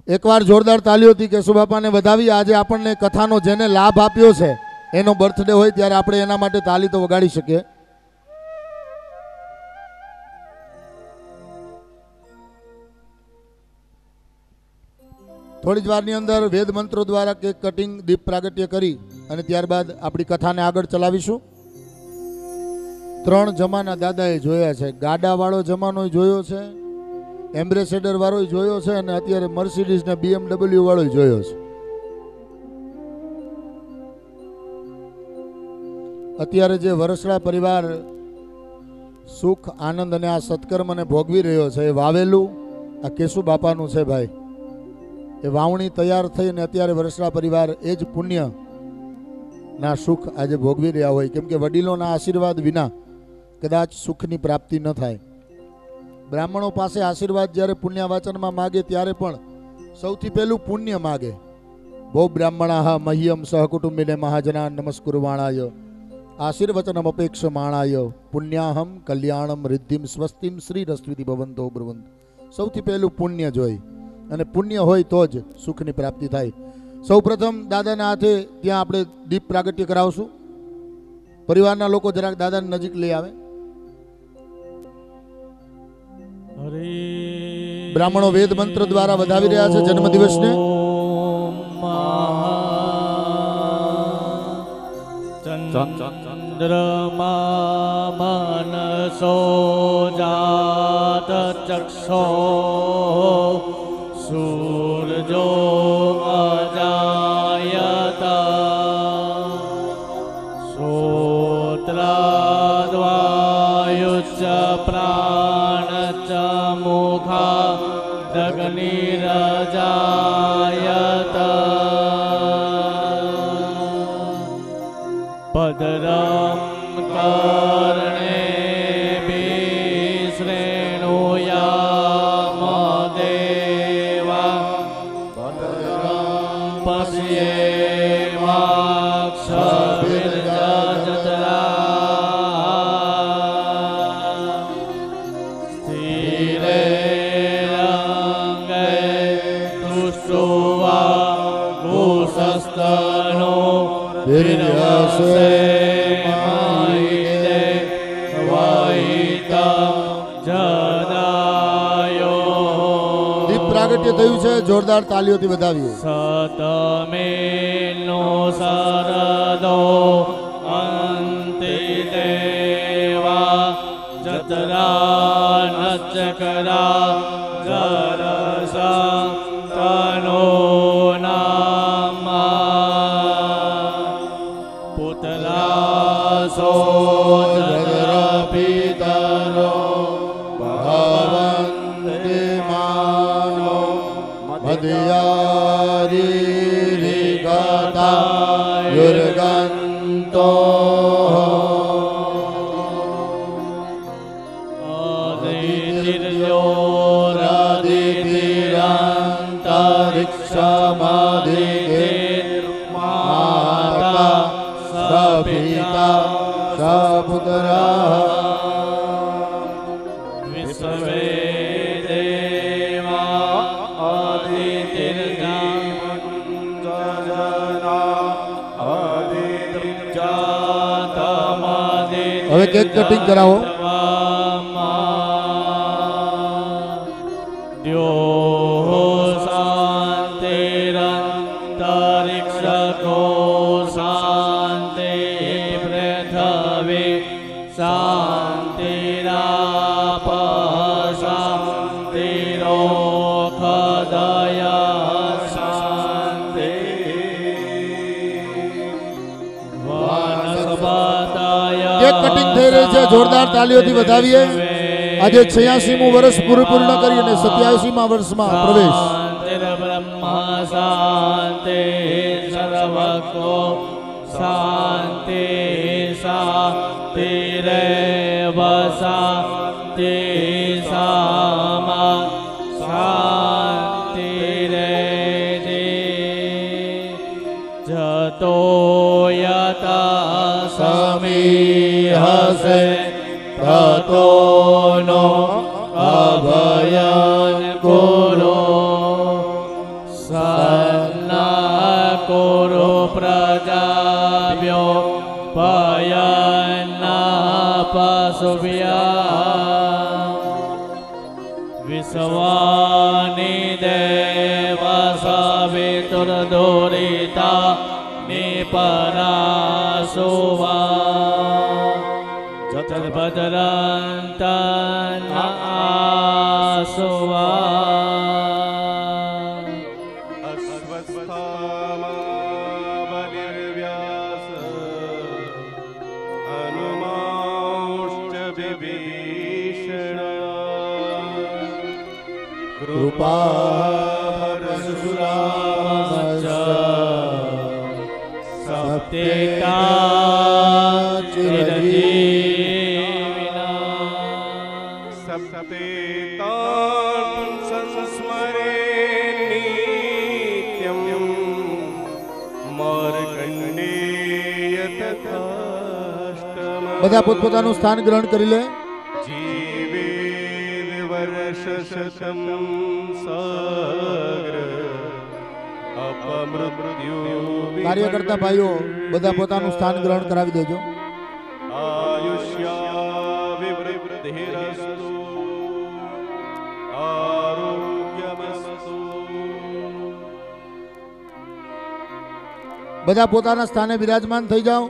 एक बार जोरदार तालीओथी केशव बापाने વધાવી। આજે આપણને કથાનો જેને લાભ આપ્યો છે એનો બર્થડે હોય ત્યારે આપણે એના માટે તાલી તો વગાડી શકીએ। थोड़ी ज वारनी अंदर वेद मंत्रों द्वारा केक कटिंग दीप प्रागट्य करी अने त्यारबाद आपणी कथाने आगळ चलावीशुं। 3 जमाना दादाए जोया छे। गाडा वाळो जमानो जोयो छे, एम्ब्रेसेडर वाळो जोयो छे अने अत्यारे मर्सिडीज ने BMW वाळो जोयो छे। अत्यारे जे वरसड़ा परिवार सुख आनंद अने आ सत्कर्म ने भोगवी रह्यो छे, वावेलू आ केशु बापानुं छे भाई। ए वावणी तैयार थई ने अत्यारे वरसड़ा परिवार ए ज पुण्य ना सुख आज भोगवी रह्या होय, केम के वडीलोना आशीर्वाद विना कदाच सुखनी प्राप्ति न थाय। ब्राह्मणों पासे आशीर्वाद ज्यारे पुण्यवाचन में मागे त्यारे पण सौथी पहेलुं पुण्य मागे। भो ब्राह्मणाः मह्यम सहकुटुंबिने महाजना नमस्कुर्वाणाय आशीर्वचनम अपेक्षमाणाय पुण्याहम कल्याणम रिद्धिम स्वस्तिम श्रीरस्विति भवन्तो ब्रुवन्तु। सौथी पहेलुं पुण्य जोई अने पुण्य होय तो ज सुखनी प्राप्ति थाय। सौ प्रथम दादाना हाथे त्यां आपणे दीप प्रागट्य करावशुं। परिवारना लोको जराक दादाने नजीक लई आवे। ब्राह्मणों वेद मंत्र द्वारा वधावी रह्या छे जन्मदिवस ने। चंद्रमा मनसो जात चक्षो सूर्यो अजायत श्रोत्राद्वायुश्च प्राणश्च मुखा दग्निरजायत पदरं कर्णेभिः श्रेणुयामदेवा पश्येमाक्षभिर्जत्रा स्थिरैरङ्गे तुष्टो वा गोसस्तनो वीर्यसे मायिते वायितं जदायो। दीप प्रागट्य थयुं छे, जोरदार तालीओथी वधावीए। सतमेनो सरदो अन्तिदेवा जतरा नचकरा जरसा तनो नामा पुतलासो जगरपितरो भवन्ति मानो मदयारीरिगता युर्गन्तो आदितिरन्तरिक्षमधिर्माता सपिता सपुत्रः विश्वे देवा आदितिर्जातना आदितिर्जातमदिति। હવે કેક કટિંગ કરાવો। शांतिरंतरिक्षको शांति पृथ्वी शांतिराप शांतिरोखदय शांति वनस्पतय। કેક કટિંગ થઈ રહી છે, જોરદાર તાલીઓથી વધાવીએ। આજે 86મું વર્ષ પૂર્ણ કરી અને 87મા વર્ષમાં પ્રવેશ। ब्रह्मा शांति सर्वको शांति शांतिरेव शांति सामा शांतिरेधि जतो यथा समीहसे ततो नो अभयं कुरु વિશ્વાની દેવ સવિતુર્દુરિતા નિપરાસુવા જતભદ્રંતનાસુવા કૃપા પરશુરામશ્ચ સપ્તેતા ચિરજીવિના સપ્તેતાં સંસ્મરે નિત્યં માર્કંડેય તથાષ્ટમ. બધા પોતપોતાનું સ્થાન ગ્રહણ કરી લે. શતમ સાગ્ર અપમૃત્યુ કાર્યકર્તા ભાઈઓ બધા પોતાનું સ્થાન ગ્રહણ કરાવી દેજો. આયુષ્યા વિવૃદ્ધિરસ્તુ આરોગ્યમસ્તુ. બધા પોતાના સ્થાને બિરાજમાન થઈ જાઓ.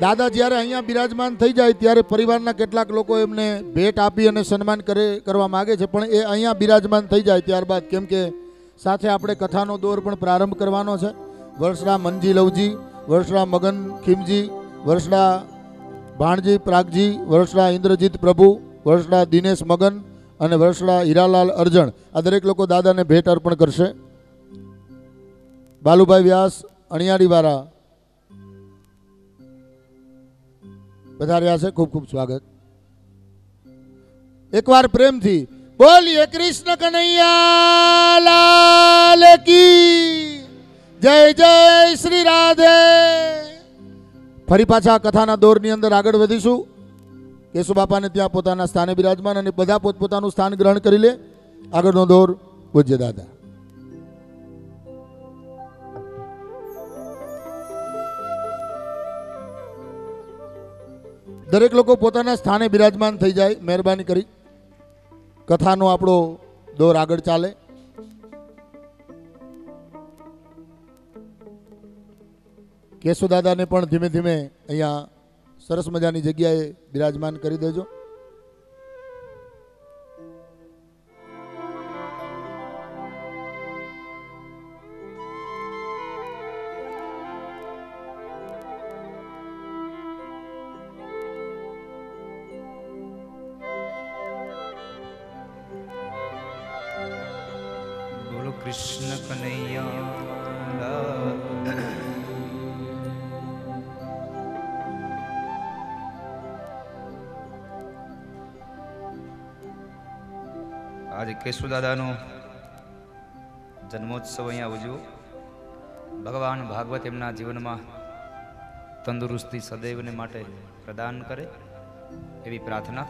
દાદા જ્યારે અહીંયા બિરાજમાન થઈ જાય ત્યારે પરિવારના કેટલાક લોકો એમને ભેટ આપી અને સન્માન કરવા માગે છે, પણ એ અહીંયા બિરાજમાન થઈ જાય ત્યારબાદ, કેમ કે સાથે આપણે કથાનો દોર પણ પ્રારંભ કરવાનો છે. વર્ષડા મનજી લવજી, વર્ષડા મગન ખીમજી, વર્ષડા ભાણજી પ્રાગજી, વર્ષડા ઇન્દ્રજીત પ્રભુ, વર્ષડા દિનેશ મગન અને વર્ષડા હીરાલાલ અર્જણ, આ દરેક લોકો દાદાને ભેટ અર્પણ કરશે. બાલુભાઈ વ્યાસ અણિયાળીવાળા પધાર્યા છે, ખૂબ ખૂબ સ્વાગત. એકવાર પ્રેમથી બોલીએ કૃષ્ણ કનૈયા લાલ કી જય જય શ્રી રાધે. ફરી પાછા કથાના દોરની અંદર આગળ વધીશું. કેશુબાપાને ત્યાં પોતાના સ્થાને બિરાજમાન અને બધા પોતપોતાનું સ્થાન ગ્રહણ કરી લે. આગળનો દોર પૂજ્ય દાદા. દરેક લોકો પોતાના સ્થાને બિરાજમાન થઈ જાય, મહેરબાની કરી. કથાનો આપણો દોર આગળ ચાલે. કેશુ દાદાને પણ ધીમે ધીમે અહીંયા સરસ મજાની જગ્યાએ બિરાજમાન કરી દેજો. કૃષ્ણ કનૈયા. આજે કેશુ દાદાનો જન્મોત્સવ અહીંયા ઉજવ્યો. ભગવાન ભાગવત એમના જીવનમાં તંદુરસ્તી સદૈવને માટે પ્રદાન કરે એવી પ્રાર્થના.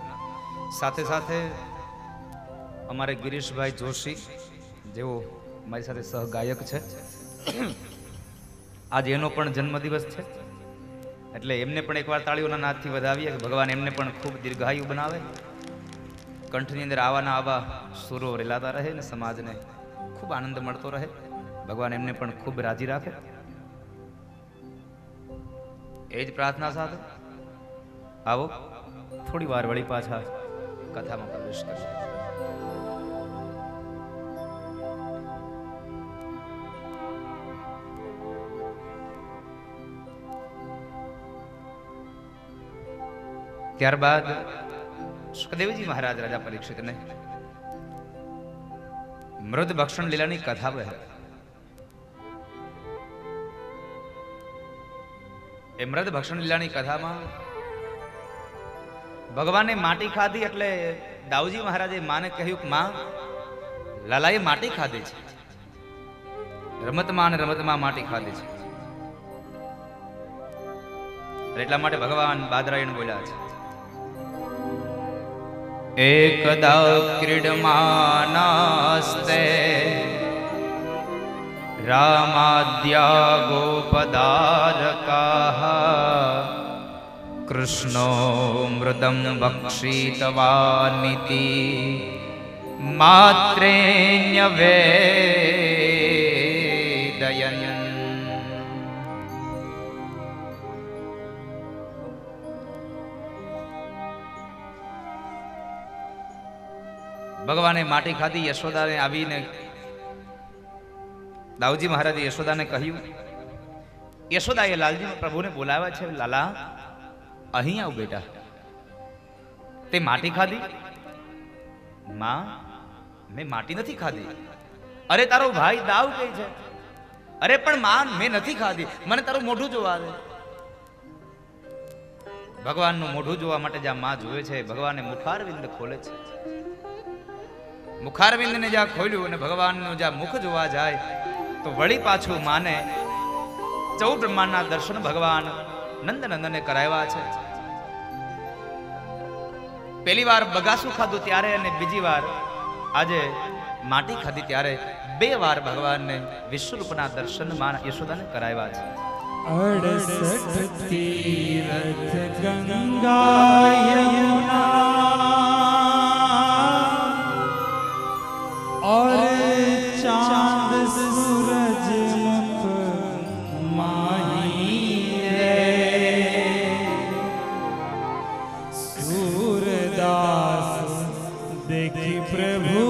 સાથે સાથે અમારે ગિરીશભાઈ જોશી જેઓ મારી સાથે સહગાયક છે, આજે એનો પણ જન્મદિવસ છે, એટલે એમને પણ એકવાર તાળીઓના નાદથી વધાવીએ કે ભગવાન એમને પણ ખૂબ દીર્ઘાયુ બનાવે, કંઠની અંદર આવાના આવા સુરો રેલાતા રહે ને સમાજને ખૂબ આનંદ મળતો રહે. ભગવાન એમને પણ ખૂબ રાજી રાખે. એ જ પ્રાર્થના સાથે આવો થોડી વાર વળી પાછા કથામાં પ્રવેશ કરીએ. ત્યારબાદ સુખદેવજી મહારાજ રાજા પરીક્ષિતને મૃદ ભક્ષણ લીલાની કથા કહે. એ મૃદ ભક્ષણ લીલાની કથામાં ભગવાને માટી ખાધી એટલે દાઉજી મહારાજે માને કહ્યું કે માં, લાલાએ માટી ખાધી છે, રમતમાં અને રમતમાં માટી ખાધી છે. એટલા માટે ભગવાન બાદરાયણ બોલ્યા છે, એકદા ક્રીડમાનાસ્તે રામાદ્યા ગોપદારકાઃ કૃષ્ણો મૃદં ભક્ષિતવાનિતિ માત્રેન્ય વેદયન. ભગવાને માટી ખાધી. યશોદાને આવીને દાઉજી મહારાજે યશોદાને કહ્યું, યશોદાએ લાલજી પ્રભુને બોલાવ્યા છે, લાલા અહીં આવ બેટા, તે માટી ખાધી? માં, મેં માટી નથી ખાધી. અરે તારો ભાઈ દાવ કહે છે. અરે પણ માં, મેં નથી ખાધી, મને તારું મોઢું જોવા દે. ભગવાનનું મોઢું જોવા માટે જ્યાં માં જોવે છે, ભગવાને મુખારવિંદ ખોલે છે. મુખારવિંદને જ્યાં ખોલ્યું અને ભગવાનનું જ્યાં મુખ જોવા જાય તો વળી પાછું માને ચૌદ બ્રહ્માંડના દર્શન ભગવાન નંદનંદને કરાવ્યા છે. પહેલી વાર બગાસું ખાધું ત્યારે અને બીજી વાર આજે માટી ખાધી ત્યારે 2 વાર ભગવાનને વિશ્વરૂપના દર્શન માં યશોદાને કરાવ્યા છે. 68 તીર્થ ગંગા યમુના और चांद सूरज मुख माही रे, सूरदास देखी प्रभु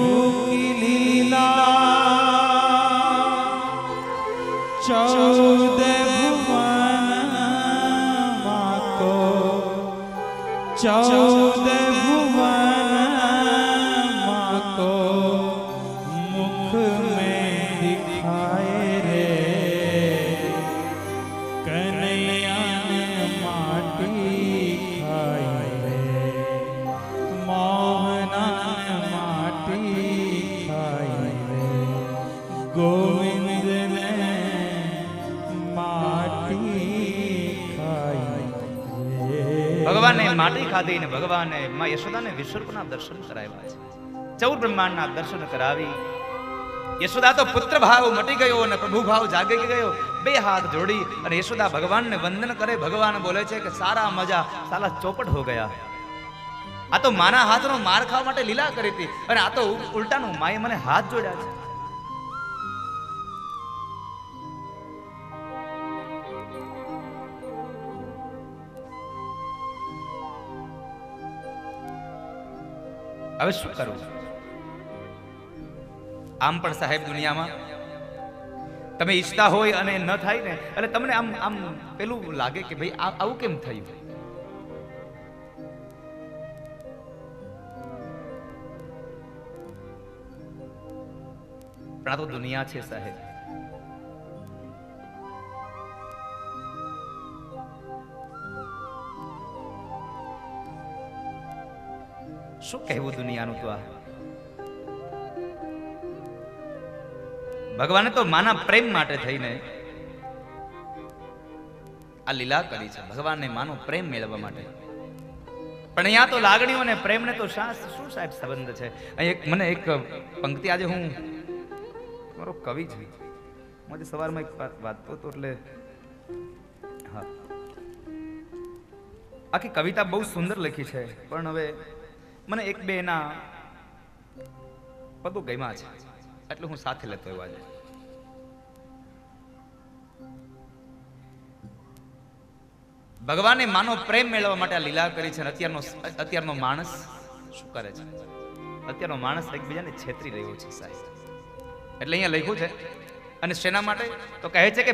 की लीला, 14 भुवन माको 14 भुवन माको मुख में दिखाए रे, कन्हैया ने माटी खाई रे, मोहना ने माटी खाई रे, गोविंद ने माटी खाई रे. ભગવાને માટી ખાધી ને ભગવાને માં યશોદાને વિશ્વરૂપના દર્શન કરાવ્યા છે. 14 બ્રહ્માંડના દર્શન કરાવી યશોદા તો પુત્ર ભાવ મટી ગયો અને પ્રભુ ભાવ જાગી ગયો. 2 હાથ જોડી અને યશોદા ભગવાનને વંદન કરે. ભગવાન બોલે છે કે સારા મજા સાલા ચોપટ હો ગયા. આ તો માના હાથનો માર ખાવા માટે લીલા કરી હતી અને આ તો ઉલટાનું માએ મને હાથ જોડ્યા છે. હવે શું કરવું? આમ પણ સાહેબ દુનિયામાં તમે ઈચ્છતા હોય અને ન થાય ને એટલે તમને આમ આમ પેલું લાગે કે ભાઈ આવું કેમ થયું? પણ આ તો દુનિયા છે સાહેબ. શું કહેવું દુનિયાનું? તો આ ભગવાને તો માના પ્રેમ માટે થઈને આ લીલા કરી છે. ભગવાનને માનો પ્રેમ મેળવવા માટે. પણ અહીંયા તો લાગણીઓ અને પ્રેમને તો શું સાહેબ સંબંધ છે? અહીં મને એક પંક્તિ આજે હું મારો કવિ છું. આજે સવારમાં એક વાંચતો હતો એટલે હા આખી કવિતા બહુ સુંદર લખી છે પણ હવે મને 1-2 એના પદો ગમ્યા છે એટલે હું સાથે લેતો આવ્યો આજે. ભગવાને માનો પ્રેમ મેળવવા માટે આ લીલા કરી છે. અત્યારનો માણસ શું કરે છે? અત્યારનો માણસ એકબીજાને છેતરી રહ્યો છે સાહેબ. એટલે અહીંયા લખ્યું છે અને શેના માટે તો કહે છે કે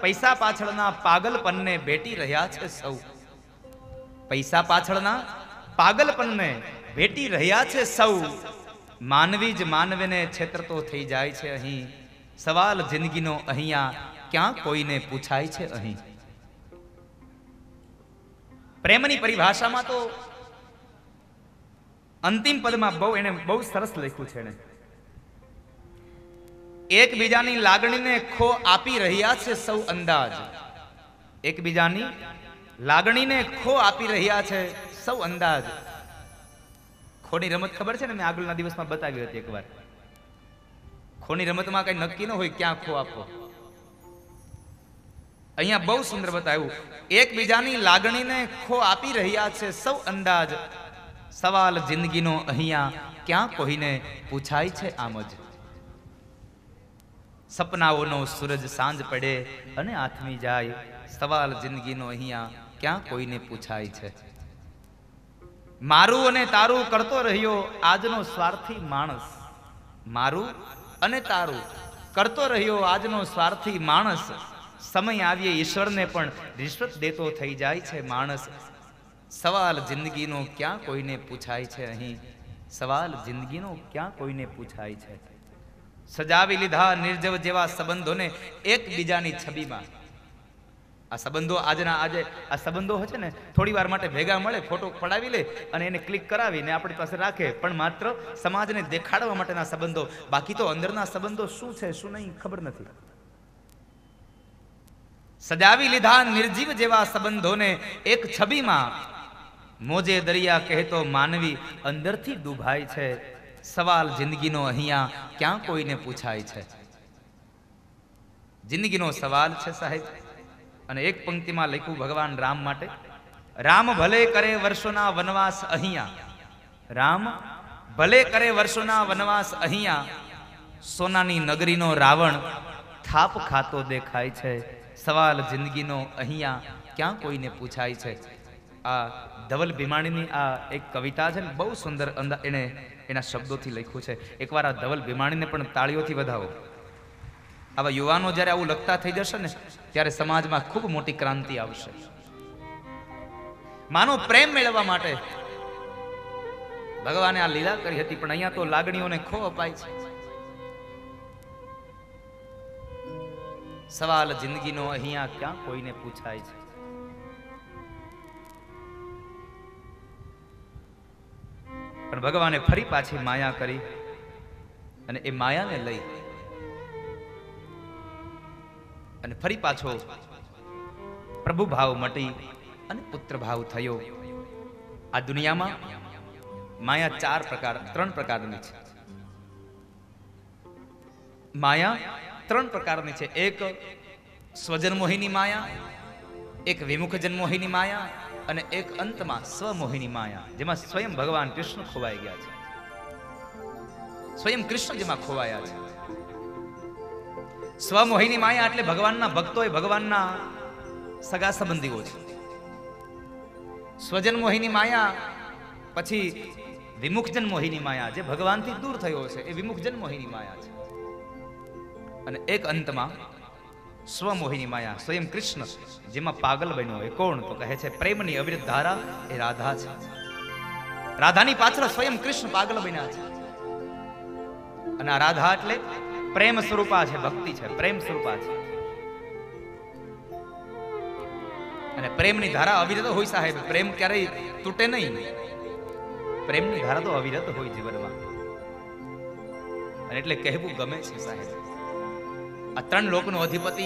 પૈસા પાછળના પાગલપનને ભેટી રહ્યા છે સૌ. પૈસા પાછળના પાગલપનને ભેટી રહ્યા છે સૌ. માનવી જ માનવીને છેતરતો થઈ જાય છે અહીં. સવાલ જિંદગીનો અહીંયા ક્યાં કોઈને પૂછાય છે અહીં. પ્રેમની પરિભાષામાં તો અંતિમ પદમાં એને બહુ સરસ લખ્યું છે. એકબીજાની લાગણીને ખો આપી રહ્યા છે સૌ અંદાજ. એકબીજાની લાગણીને ખો આપી રહ્યા છે સૌ અંદાજ. ખોની રમત ખબર છે ને? મેં આગળના દિવસમાં બતાવી હતી એકવાર. ખોની રમતમાં કઈ નક્કી ન હોય ક્યાં ખો આપો. અહીંયા બહુ સુંદર બતાવ્યું. એકબીજાની લાગણીને ખો આપી રહ્યા છે સૌ અંદાજ. સવાલ જિંદગીનો અહીંયા ક્યાં કોઈને પૂછાય છે આમ જ. સપનાઓનો સૂરજ સાંજ પડે અને આથમી જાય, સવાલ જિંદગીનો અહીંયા ક્યાં કોઈને પૂછાય છે. મારું અને તારું કરતો રહ્યો આજનો સ્વાર્થી માણસ, મારું અને તારું કરતો રહ્યો આજનો સ્વાર્થી માણસ, સમય આવીએ ઈશ્વરને પણ રિશ્વત દેતો થઈ જાય છે માણસ. સવાલ જિંદગીનો ક્યાં કોઈને પૂછાય છે અહીં, સવાલ જિંદગીનો ક્યાં કોઈને પૂછાય છે. સજાવી લીધા નિર્જવ જેવા સંબંધોને એકબીજાની છબીમાં. આ સંબંધો આજના આજે આ સંબંધો છે ને થોડી વાર માટે ભેગા મળે, ફોટો પડાવી લે અને એને ક્લિક કરાવીને આપણી પાસે રાખે, પણ માત્ર સમાજને દેખાડવા માટેના સંબંધો, બાકી તો અંદરના સંબંધો શું છે શું નહીં ખબર નથી. સજાવી લીધા નિર્જીવ જેવા સંબંધોને એક છબીમાં, મોજે દરિયા કહેતો માનવી અંદરથી ડૂબાય છે. સવાલ જિંદગીનો અહીંયા ક્યાં કોઈને પૂછાય છે. જિંદગીનો સવાલ છે સાહેબ. અને એક પંક્તિમાં લખ્યું ભગવાન રામ માટે, રામ ભલે કરે વર્ષોના વનવાસ અહીંયા, રામ ભલે કરે વર્ષોના વનવાસ અહીંયા, સોનાની નગરીનો રાવણ થાપ ખાતો દેખાય છે. સવાલ જિંદગીનો અહીંયા ક્યાં કોઈને પૂછાય છે. આ ધવલ ભીમાણીની આ એક કવિતા છે ને, બહુ સુંદર એને એના શબ્દોથી લખ્યું છે. એકવાર આ ધવલ ભીમાણીને પણ તાળીઓથી વધાવો. આવા યુવાનો જ્યારે આવું લખતા થઈ જશે ને, ત્યારે સમાજમાં ખૂબ મોટી ક્રાંતિ આવશે. માનો પ્રેમ મેળવવા માટે ભગવાને આ લીલા કરી હતી, પણ અહીંયા તો લાગણીઓને ખો અપાય છે. સવાલ જિંદગીનો અહીંયા ક્યાં કોઈને પૂછાય છે. પણ ભગવાને ફરી પાછી માયા કરી અને એ માયાને લઈ અને ફરી પાછો પ્રભુ ભાવ મટી અને પુત્ર ભાવ થયો. આ દુનિયામાં માયા ત્રણ પ્રકારની છે. માયા ત્રણ પ્રકારની છે. એક સ્વજન મોહિની માયા, એક વિમુખ જન્મોહિની માયા અને એક અંતમાં સ્વમોહિની માયા, જેમાં સ્વયં ભગવાન કૃષ્ણ ખોવાઈ ગયા છે. સ્વયં કૃષ્ણ જેમાં ખોવાયા છે. સ્વમોહિની માયા એટલે ભગવાનના ભક્તો એ ભગવાનના સગા સંબંધીઓ છે. સ્વજન મોહિની માયા, પછી વિમુખજન મોહિની માયા, જે ભગવાનથી દૂર થયો છે એ વિમુખજન મોહિની માયા છે. અને એક અંતમાં સ્વમોહિની માયા, સ્વયં કૃષ્ણ જેમાં પાગલ બન્યો એ કોણ? તો કહે છે પ્રેમની અવિરત ધારા એ રાધા છે. રાધાની પાછળ સ્વયં કૃષ્ણ પાગલ બન્યા છે. અને આ રાધા એટલે પ્રેમ સ્વરૂપા છે, ભક્તિ છે, પ્રેમ સ્વરૂપા છે. અને પ્રેમની ધારા અવિરત હોય સાહેબ, પ્રેમ ક્યારેય તૂટે નહીં. પ્રેમની ધારા તો અવિરત હોય જીવનમાં. અને એટલે કહેવું ગમે છે સાહેબ, આ ત્રણ લોકનો અધિપતિ,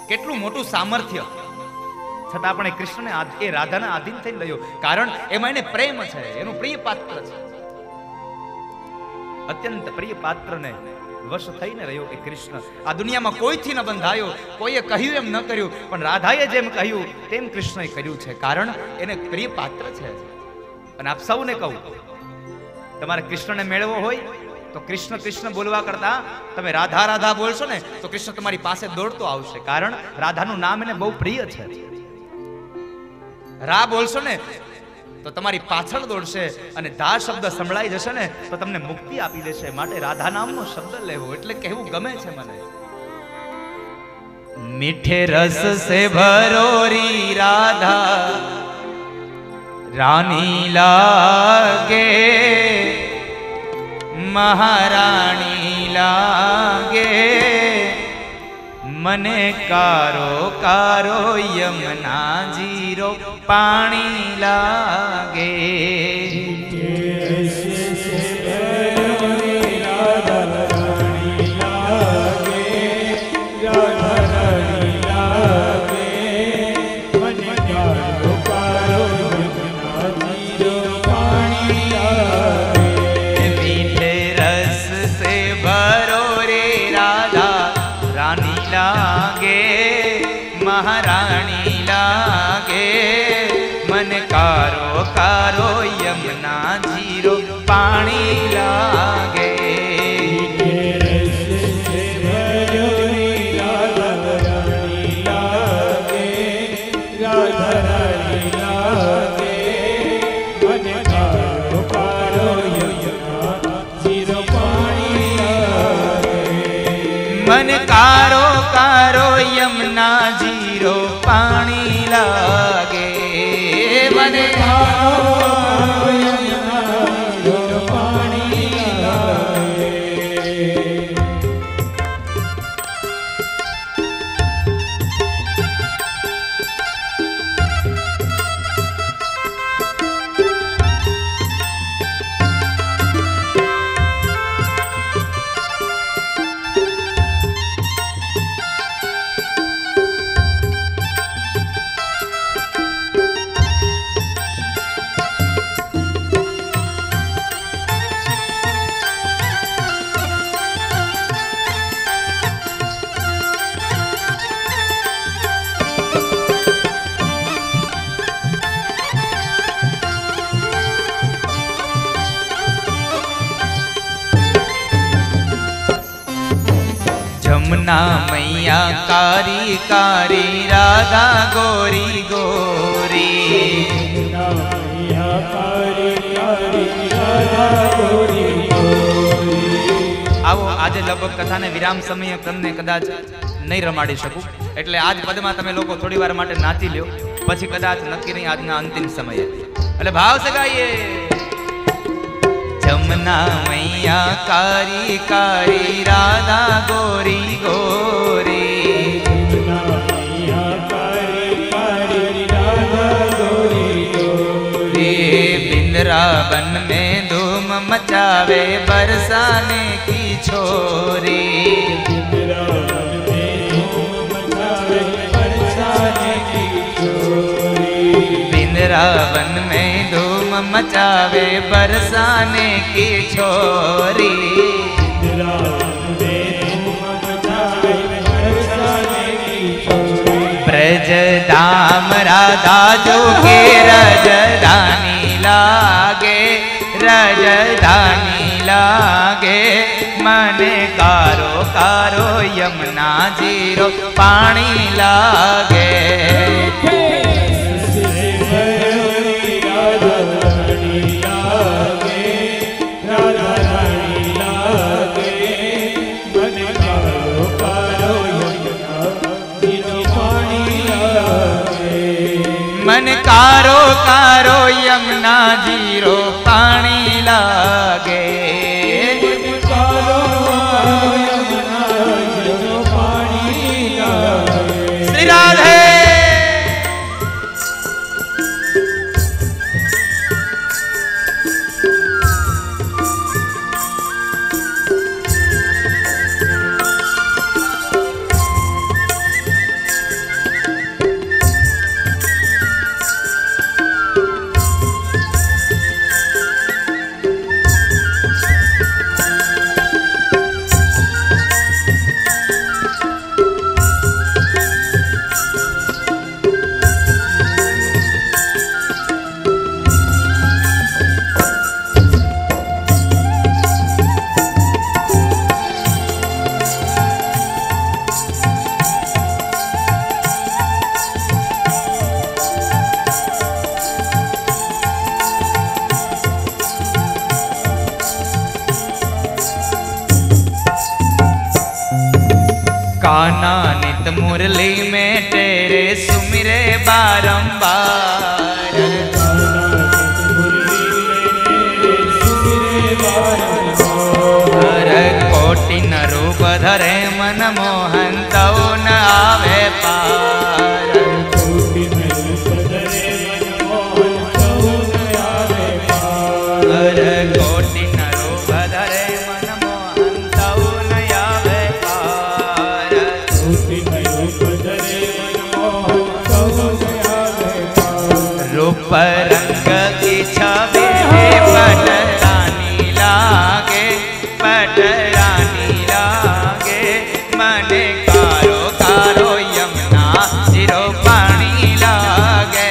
કેટલું મોટું સામર્થ્ય, છતાં આપણે કૃષ્ણને એ રાધાના આધીન થઈને રહ્યો. કારણ એમાં એને પ્રેમ છે, એનું પ્રિય પાત્ર છે. અત્યંત પ્રિય પાત્રને વશ થઈને રહ્યો એ કૃષ્ણ. આ દુનિયામાં કોઈથી ન બંધાયો, કોઈએ કહ્યું એમ ન કર્યું, પણ રાધાએ જેમ કહ્યું તેમ કૃષ્ણએ કર્યું છે. કારણ એને પ્રિય પાત્ર છે. અને આપ સૌને કહું, તમારે કૃષ્ણને મેળવવો હોય તો કૃષ્ણ કૃષ્ણ બોલવા કરતા તમે રાધા રાધા બોલશો ને તો કૃષ્ણ તમારી પાસે દોડતો આવશે. કારણ રાધાનું નામ એને બહુ પ્રિય છે. રા બોલશો ને તો તમારી પાછળ દોડશે, અને ધા શબ્દ સંભળાઈ જશે ને તો તમને મુક્તિ આપી દેશે. માટે રાધા નામનો શબ્દ લેવો એટલે કહેવું ગમે છે મને. મીઠે રસ સે ભરોરી રાધા રાની લાગે, મહારાણી લાગે, મને કારો કારો યમુના જીરો પાણી લાગે. મહારાણી લાગે, મને કારો कारो यमुना जीरो पानी लागे। मन कारो कारो यमुना जीरो पानी लागे। मन कारो यमुना जीरो पानी लागे। जमुना मैया कारी कारी राधा गोरी गोरी। આવો આજે લગભગ કથાને વિરામ સમયે તમને કદાચ નહીં રમાડી શકું, એટલે આજ પદમાં તમે લોકો થોડી વાર માટે નાચી લ્યો, પછી કદાચ નક્કી નહીં આજના અંતિમ સમયે, એટલે ભાવ से गाइए। जमुना मैया कारी कारी राधा गोरी गोरी। जमुना मैया कारी कारी राधा गोरी गोरी। बिंद्रावन में धूम मचावे बरसाने की छोरी। बिंद्रावन में धूम मचावे बरसाने की छोरी। बिंद्रावन में धूम मचावे बरसाने की छोरी। ब्रज धाम राधा जो के रजधानी लागे, रजधानी लागे। मने कारो कारो यमुना जीरो पानी लागे। मन कारो कारो यमुना जीरो पानी लागे। मन कारो यमुना जीरो पानी लागे। श्री राधे। कान्हा नित मुरली में तेरे सुमिरे बारंबार। हर कोटि न रूप धरे मन मोहन तऊ न आवे पार। हर कोटि न रूप धरे मन मोहन तऊ न आवे पार। रूप रंग की छवि पटरानी लागे, पटरानी लागे। मने कारो कारो यमुना जीरो पानी लागे।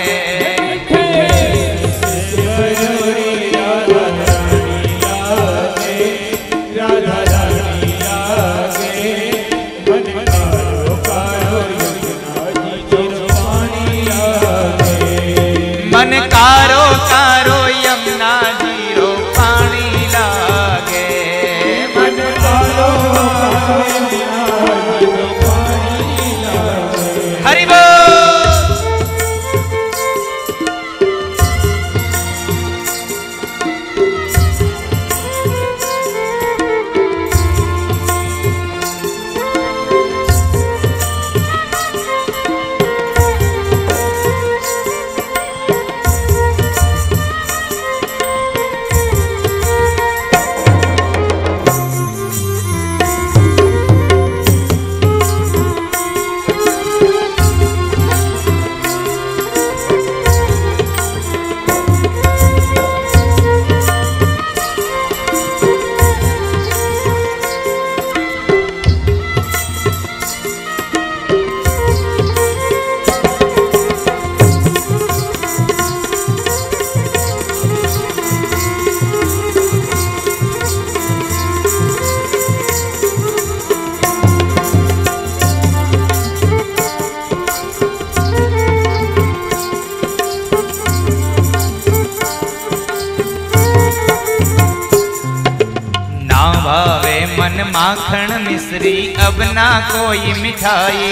भावे मन माखन मिश्री अब ना कोई मिठाई।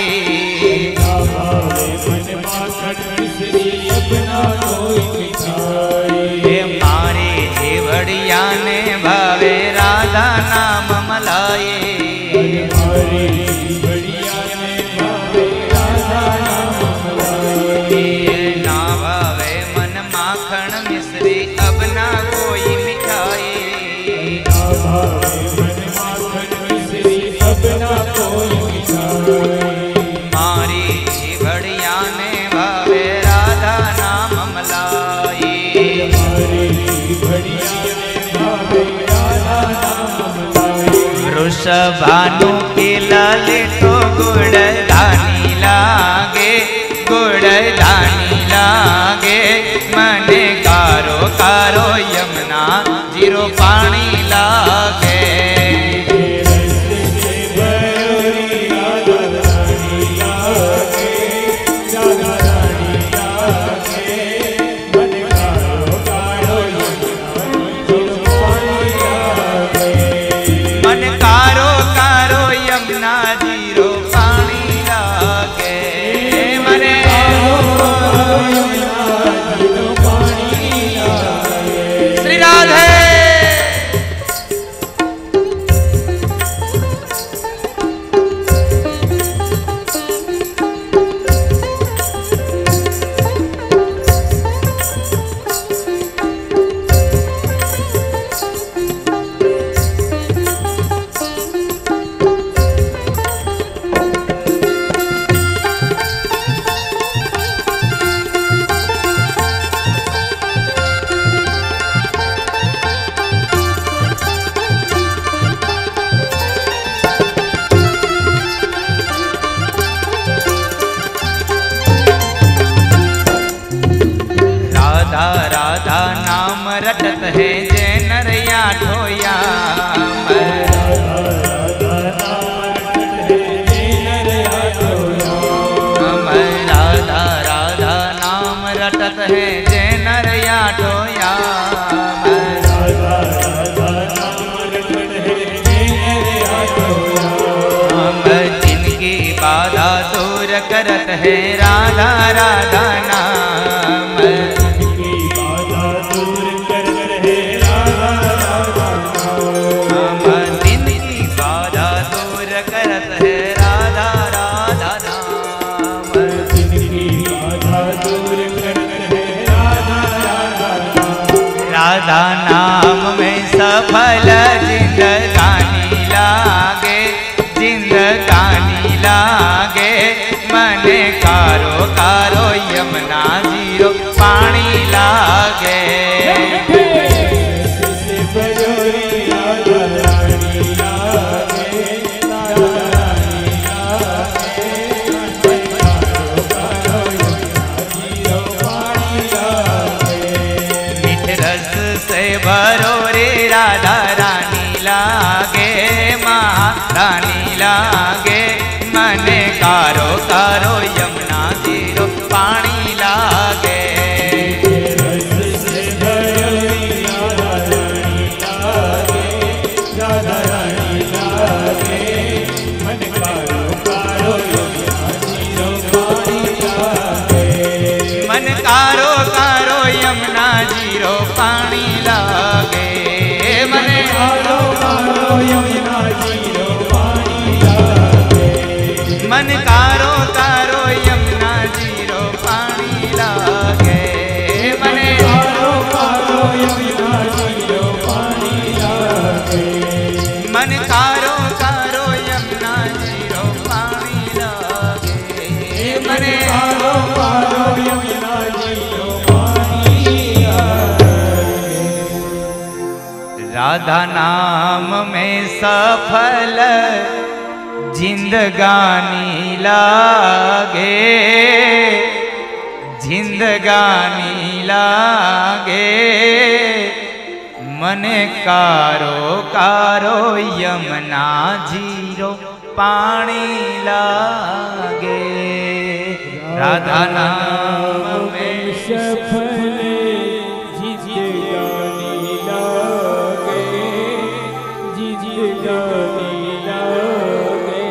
ना भावे मन माखन मिश्री अब ना कोई मिठाई। हे मारे जेवड़िया ने भावे राधा नाम मलाई। हमारी जीवड़िया ने भावे राधा नाम मलाई। ना भावे मन माखन मिश्री अब ना कोई मिठाई। ना भावे मन माखन मिश्री अब ना कोई मिठाई। मारी जीवड़िया ने भावे राधा नाम मलाई। हमारी जीवड़िया ने भावे राधा नाम मलाई। वृषभानु के लाले तो गुड़धानी लागे, गुड़धानी लागे। मने कारो कारो यमुना जीरो पानी लागे। मन कारो कारो यमुना जीरो पानी लागे। मने श्री राधे। राधा राधा नाम रटत है जय नरिया ठोया। राधा राधा नाम रटत है जय नरिया ठोया। जिनकी बाधा दूर करत है राधा राधा नाम। जिनकी बाधा दूर करत है राधा राधा नाम। राधा नाम में सफल जिंदगानी लागे, जिंदगानी लागे। मने कारो कारो यमुना जीरो पानी लागे। मीठ रस से भरो रे राधा रानी लागे, महारानी लागे। मने कारो कारो यमुना जीरो पानी लागे। मन कारो कारो यमुना जीरो पानी लागे। मने कारो कारो यमुना जीरो पानी लागे। मन कारो कारो यमुना जीरो पानी लागे। मने कारो कारो यमुना जीरो पानी लागे। मन कारो कारो यमुना जीरो पानी लागे। मने कारो कारो यमुना जीरो पानी लागे। राधा नाम में सफल जिंदगानी लागे, जिंदगानी लागे। मने कारो कारो यमुना जीरो पानी लागे। राधा नाम में सफल जिंदगानी लागे, जिंदगानी જની લાગે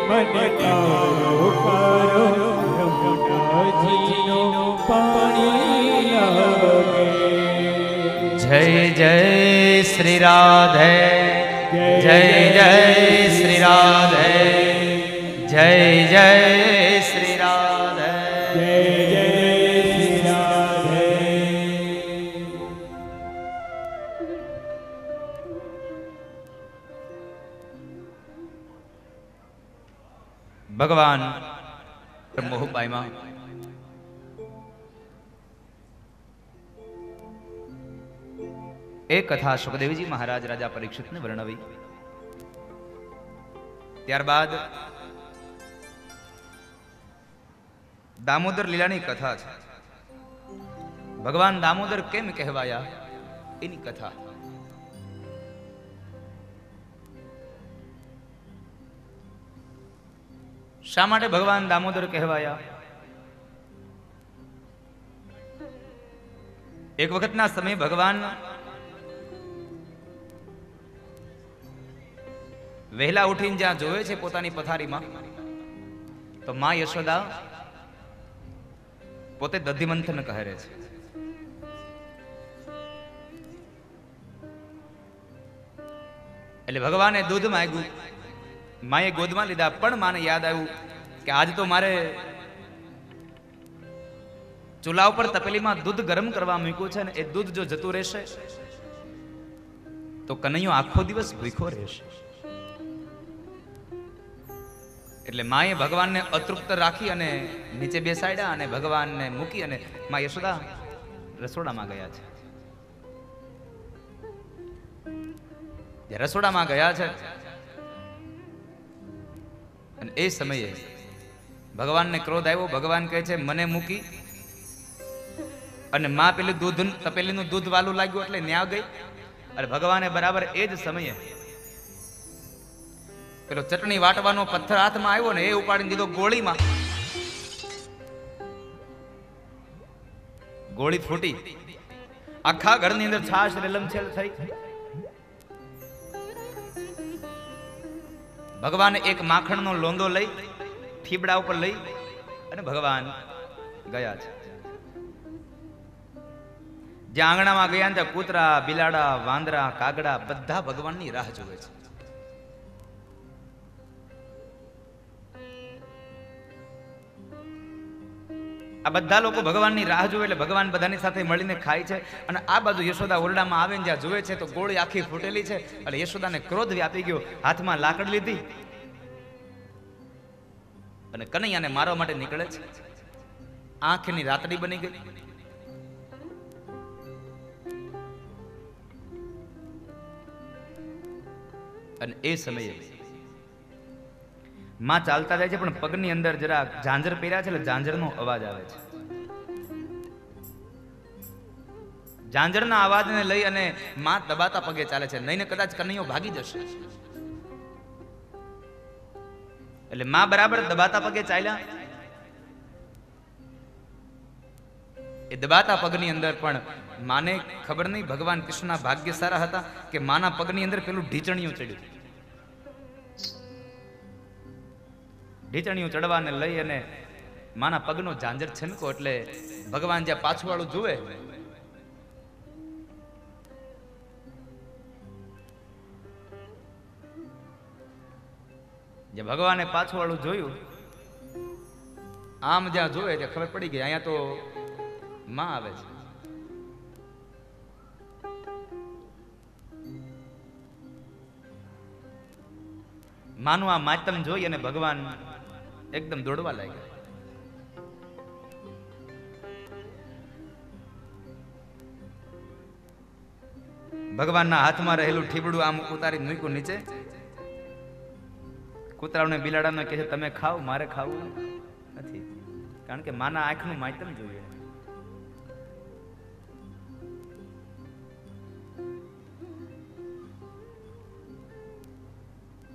મને તારો કરો યમુનાજીનો પાણી લાગે જય જય શ્રી રાધે જય જય શ્રી રાધે જય જય શ્રી રાધે જય જય શ્રી રાધે ભગવાન મોહબાઈમાં એક કથા સુખદેવજી મહારાજ રાજા પરીક્ષિતને વર્ણવી. ત્યારબાદ દામોદર લીલાની કથા છે. ભગવાન દામોદર કેમ કહેવાયા એની કથા. શા માટે ભગવાન દામોદર કહેવાયા? એક વખતના સમયે ભગવાન વહેલા ઉઠીને જ્યાં જોવે છે પોતાની પથારીમાં, તો માં યશોદા પોતે દધીમંથન કહરે છે. એટલે ભગવાને દૂધ માંગ્યું, માએ ગોદમાં લીધા, પણ માને યાદ આવ્યું કે આજ તો મારે ચૂલા ઉપર તપેલીમાં દૂધ ગરમ કરવા મૂક્યું છે ને એ દૂધ જો જતું રહેશે તો કનૈયો આખો દિવસ ભૂખ્યો રહેશે. એટલે માએ ભગવાનને અતૃપ્ત રાખી અને નીચે બેસાડ્યા અને ભગવાનને મૂકી અને માં યશોદા રસોડામાં ગયા છે. રસોડામાં ગયા છે અને એ સમયે ભગવાનને ક્રોધ આવ્યો. ભગવાન કહે છે મને મૂકી અને માં પેલું દૂધ તપેલીનું દૂધ વાલું લાગ્યું એટલે ન્યા ગઈ. અને ભગવાને બરાબર એ જ સમયે પેલો ચટણી વાટવાનો પથ્થર હાથમાં આવ્યો ને એ ઉપાડીને દીધો ગોળીમાં. ગોળી ફૂટી, આખા ઘરની અંદર છાશ રેલમછેલ થઈ. ભગવાન એક માખણનો લોંદો લઈ થીબડા ઉપર લઈ અને ભગવાન ગયા છે. જ્યાં આંગણામાં ગયા ત્યાં કૂતરા, બિલાડા, વાંદરા, કાગડા બધા ભગવાનની રાહ જોવે છે. આ બધા લોકો ભગવાનની રાહ જોવે એટલે ભગવાન બધાની સાથે મળીને ખાય છે. અને આ બાજુ યશોદા ઓરડામાં આવીને જ્યાં જોવે છે તો ગોળી આખી ફૂટેલી છે. એટલે યશોદાને ક્રોધ વ્યાપી ગયો, હાથમાં લાકડી લીધી અને કનૈયાને મારવા માટે નીકળે છે. આંખની રાતડી બની ગઈ. અને એ સમયે માં ચાલતા જાય છે પણ પગની અંદર જરા ઝાંઝર પહેર્યા છે એટલે ઝાંઝરનો અવાજ આવે છે. ઝાંઝરના અવાજને લઈ અને માં દબાતા પગે ચાલે છે, નહીં ને કદાચ કનૈયો ભાગી જશે. એટલે માં બરાબર દબાતા પગે ચાલ્યા. એ દબાતા પગની અંદર પણ માને ખબર નહીં ભગવાન કૃષ્ણના ભાગ્ય સારા હતા કે માના પગની અંદર પેલું ઢીચણિયું ચડ્યું. ઢીચણિયું ચડવાને લઈ અને માના પગનો ઝાંઝર છનકો એટલે ભગવાન જ્યાં પાછું વાળું જુએ જે ભગવાને પાછું વાળું જોયું, આમ જ્યાં જોવે ત્યાં ખબર પડી ગઈ અહીંયા તો માં આવે છે. માનું આ માતમ જોઈ અને ભગવાન એકદમ દોડવા લાગ્યા. ભગવાનના હાથમાં રહેલું ઠીબડું આમ ઉતારી મૂક્યું નીચે. કૂતરાઓને બિલાડાને કહે છે તમે ખાઓ, મારે ખાવું નથી, કારણ કે માના આંખનું માતમ જોઈએ.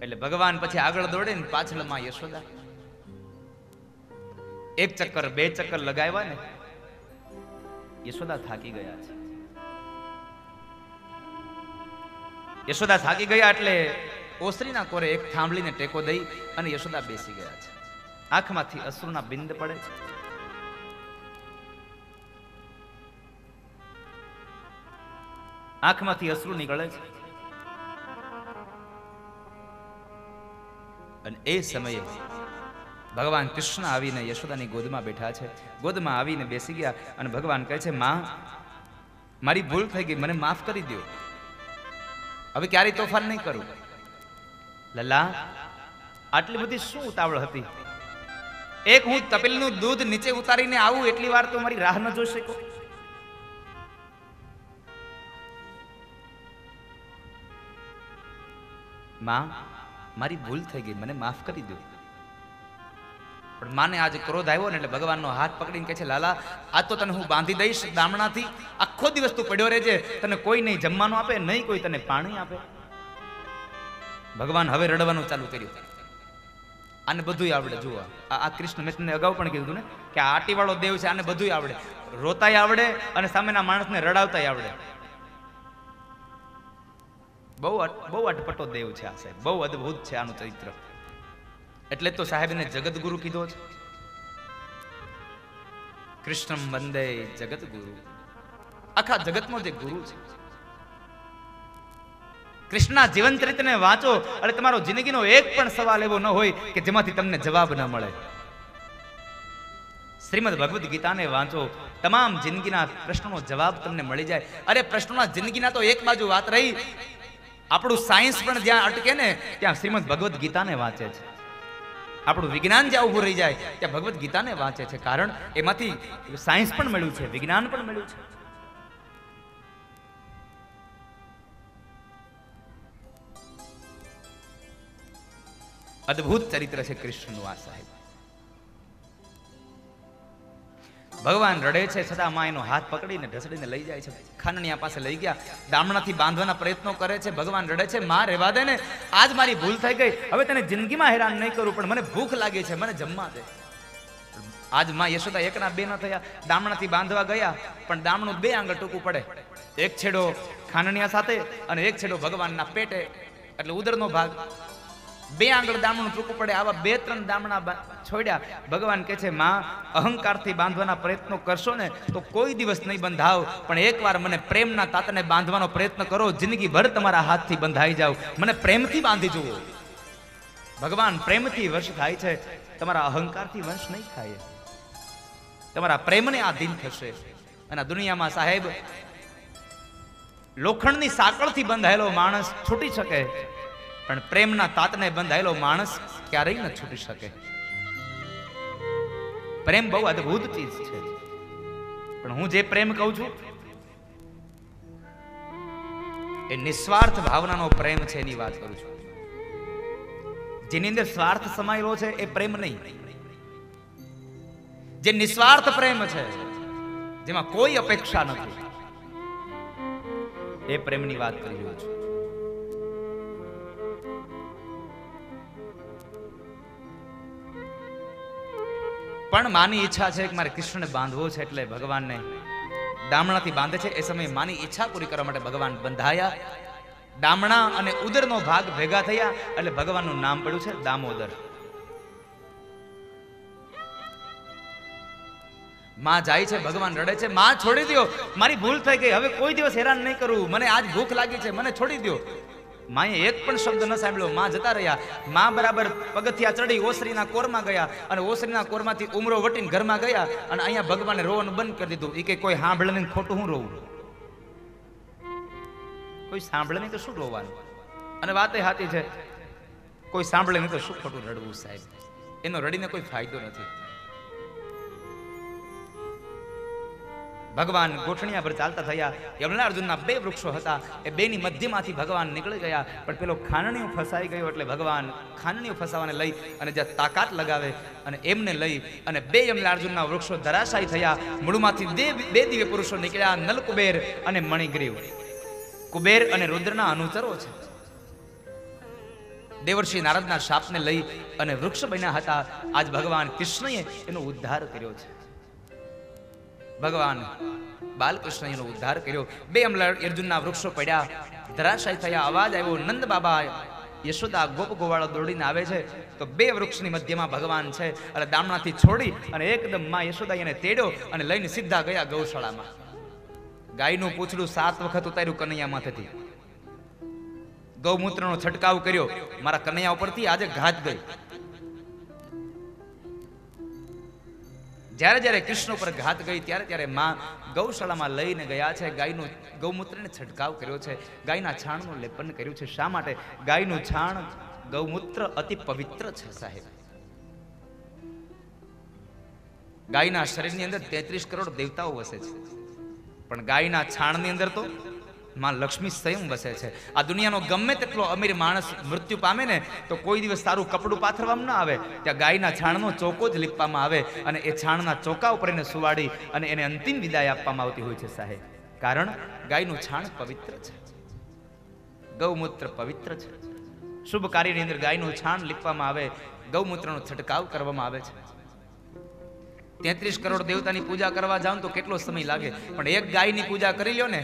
એટલે ભગવાન પછી આગળ દોડે ને પાછળમાં યશોદા. એક ચક્કર બે ચક્કર લગાવ્યા ને યશોદા થાકી ગયા છે. યશોદા થાકી ગયા એટલે ઓસરીના કોરે એક થાંભલીને ટેકો દઈ અને યશોદા બેસી ગયા છે. આંખમાંથી અશ્રુના બિંદ પડે છે. આંખમાંથી અશ્રુ નીકળે છે. અને એ સમયે ભગવાન કૃષ્ણ આવીને યશોદાની ગોદમાં બેઠા છે. ગોદમાં આવીને બેસી ગયા અને ભગવાન કહે છે, માં, મારી ભૂલ થઈ ગઈ, મને માફ કરી દો. હવે ક્યારેય તોફાન નહીં કરું. લલા, આટલી બધી શું ઉતાવળ હતી? એક હું તપેલનું દૂધ નીચે ઉતારીને આવું એટલી વાર તો મારી રાહ ન જોઈ શકો? માં, મારી ભૂલ થઈ ગઈ, મને માફ કરી દો. પણ માને આજે ક્રોધ આવ્યો ને એટલે ભગવાનનો હાથ પકડીને કહે છે, લાલા, આ તો તને હું બાંધી દઈશ દામણાથી. આખો દિવસ તું પડ્યો રહેજે. તને કોઈ નહીં જમવાનું આપે, નહીં કોઈ તને પાણી આપે. ભગવાન હવે રડવાનું ચાલુ કર્યું. આને બધું આવડે. જુઓ, આ કૃષ્ણ, મેં તમને અગાઉ પણ કીધું ને કે આ આટીવાળો દેવ છે. આને બધું આવડે. રોતાય આવડે અને સામેના માણસને રડાવતાય આવડે. બહુ અટપટો દેવ છે આ સાહેબ. બહુ અદ્ભુત છે આનું ચરિત્ર. એટલે તો સાહેબને જગતગુરુ કીધો છે. કૃષ્ણમ વંદે જગતગુરુ. આખા જગતનો જે ગુરુ છે. કૃષ્ણના જીવન ચરિત્રને વાંચો અને તમારો જિંદગીનો એક પણ સવાલ એવો ન હોય કે જેમાંથી તમને જવાબ ન મળે. શ્રીમદ ભગવદ્ ગીતાને વાંચો, તમામ જિંદગીના પ્રશ્નોનો જવાબ તમને મળી જાય. અરે પ્રશ્નોના જિંદગીના તો એક બાજુ વાત રહી, આપણું સાયન્સ પણ જ્યાં અટકે ને ત્યાં શ્રીમદ ભગવદ્ ગીતાને વાંચે છે. આપણું વિજ્ઞાન જ્યાં ઉભું રહી જાય ત્યાં ભગવદ્ ગીતાને વાંચે છે. કારણ એમાંથી સાયન્સ પણ મળ્યું છે, વિજ્ઞાન પણ મળ્યું છે. અદ્ભુત ચરિત્ર છે કૃષ્ણનું આ સાહેબ. ભગવાન રડે છે છતાં માં એનો હાથ પકડીને ઢસડીને લઈ જાય છે. ખાનણિયા પાસે લઈ ગયા. દામણાથી બાંધવાના પ્રયત્નો કરે છે. ભગવાન રડે છે, માં, રહેવા દે ને, આજ મારી ભૂલ થઈ ગઈ. હવે તને જિંદગીમાં હેરાન નહીં કરું, પણ મને ભૂખ લાગી છે, મને જમવા દે. આજ માં યશોદા એકના બે ન થયા. દામણાથી બાંધવા ગયા પણ દામણું બે આંગળ ટૂંકું પડે. એક છેડો ખાનણિયા સાથે અને એક છેડો ભગવાનના પેટે, એટલે ઉદરનો ભાગ. બે આંગળ દામણું ટૂંકું પડે. આવા 2-3 દામણા છોડ્યા. ભગવાન કહે છે, માં, અહંકારથી બાંધવાના પ્રયત્નો કરશો ને તો કોઈ દિવસ નહીં બંધાવ, પણ એકવાર મને પ્રેમના તાતને બાંધવાનો પ્રયત્ન કરો. જિંદગી ભર તમારા હાથથી બંધાઈ જાવ. મને પ્રેમથી બાંધી જુઓ. ભગવાન પ્રેમથી વશ થાય છે, તમારા અહંકારથી વંશ નહીં થાય. તમારા પ્રેમને આધીન થશે. અને આ દુનિયામાં સાહેબ લોખંડની સાંકળથી બંધાયેલો માણસ છૂટી શકે, પણ પ્રેમના તાતને બંધાયેલો માણસ ક્યારેય ન છૂટી શકે. પ્રેમ બહુ અદ્ભુત ચીજ છે. પણ હું જે પ્રેમ કહું છું એ નિસ્વાર્થ ભાવનાનો પ્રેમ છે, એની વાત કરું છું. જેની અંદર સ્વાર્થ સમાયેલો છે એ પ્રેમ નહીં. જે નિસ્વાર્થ પ્રેમ છે, જેમાં કોઈ અપેક્ષા નથી, એ પ્રેમની વાત કરી રહ્યો છું. પણ માની ઈચ્છા છે કે મારે કૃષ્ણને બાંધવો છે, એટલે ભગવાનને દામણાથી બાંધે છે. એ સમયે માની ઈચ્છા પૂરી કરવા માટે ભગવાન બંધાયા. દામણા અને ઉદરનો ભાગ ભેગા થયા એટલે ભગવાનનું નામ પડ્યું છે દામોદર. માં જાય છે, ભગવાન રડે છે, માં, છોડી દો, મારી ભૂલ થઈ ગઈ, હવે કોઈ દિવસ હેરાન નહીં કરું, મને આજ ભૂખ લાગી છે, મને છોડી દો. માએ એક પણ શબ્દ ન સાંભળ્યો. માં જતા રહ્યા. માં બરાબર પગથિયા ચડી ઓસરીના કોરમાં ગયા અને ઓસરીના કોરમાંથી ઉમરો વટીને ઘરમાં ગયા. અને અહીંયા ભગવાને રોવાનું બંધ કરી દીધું. એ કે કોઈ સાંભળે નહીં, ખોટું હું રોવું? કોઈ સાંભળે નહીં તો શું રોવાનું? અને વાત એ સાચી છે, કોઈ સાંભળે નહીં તો શું ખોટું રડવું સાહેબ? એનો રડીને કોઈ ફાયદો નથી. ભગવાન ગોઠણિયા પર ચાલતા થયા. યમલા અર્જુનના 2 વૃક્ષો હતા. એ બેની મધ્યમાંથી ભગવાન નીકળી ગયા. પણ પેલો ખાનણીઓ ફસાઈ ગયો એટલે ભગવાન ખાનણીઓ ફસાવાને લઈ અને જ્યાં તાકાત લગાવે અને એમને લઈ અને 2 યમલા અર્જુનના વૃક્ષો ધરાશાયી થયા. મૂળમાંથી 2 દિવ્ય પુરુષો નીકળ્યા, નલકુબેર અને મણિગ્રીવ. કુબેર અને રુદ્રના અનુચરો છે. દેવર્ષિ નારદના શાપને લઈ અને વૃક્ષ બન્યા હતા. આજ ભગવાન કૃષ્ણએ એનો ઉદ્ધાર કર્યો છે. ભગવાન બાલકૃષ્ણનો ઉદ્ધાર કર્યો. 2 યમલા અર્જુનના વૃક્ષો પડ્યા. ધરાશાય થયા. અવાજ આવ્યો, નંદ બાબા યશોદા ગોપ ગોવાળો દોડીને આવે છે તો બે વૃક્ષની મધ્યમાં ભગવાન છે. એટલે દામણાથી છોડી અને એકદમ માં યશોદા એને તેડ્યો અને લઈને સીધા ગયા ગૌશાળામાં. ગાયનું પૂંછડું 7 વખત ઉતાર્યું કનૈયા માથેથી. ગૌમૂત્રનો છંટકાવ કર્યો મારા કનૈયા ઉપરથી. આજે ઘાત ગઈ. જ્યારે જ્યારે કૃષ્ણ ઉપર ઘાત ગઈ ત્યારે ત્યારે માં ગૌશાળામાં લઈને ગયા છે. ગાયનું ગૌમૂત્રને છંટકાવ કર્યો છે, ગાયના છાણનું લેપન કર્યું છે. શા માટે? ગાયનું છાણ ગૌમૂત્ર અતિ પવિત્ર છે સાહેબ. ગાયના શરીરની અંદર 33 કરોડ દેવતાઓ વસે છે, પણ ગાયના છાણની અંદર તો માં લક્ષ્મી સ્વયં વસે છે. આ દુનિયાનો ગમે તેટલો અમીર માણસ મૃત્યુ પામે ને તો કોઈ દિવસ સારું કપડું પાથરવામાં ના આવે, ત્યાં ગાયના છાણનો ચોકો જ લીપવામાં આવે અને એ છાણના ચોકા ઉપર એને સુવાડી અને એને અંતિમ વિદાય આપવામાં આવતી હોય છે સાહેબ. કારણ ગાયનું છાણ પવિત્ર છે, ગૌમૂત્ર પવિત્ર છે. શુભ કાર્યની અંદર ગાયનું છાણ લીપવામાં આવે, ગૌમૂત્રનો છંટકાવ કરવામાં આવે છે. 33 કરોડ દેવતાની પૂજા કરવા જાવ તો કેટલો સમય લાગે, પણ એક ગાયની પૂજા કરી લ્યો ને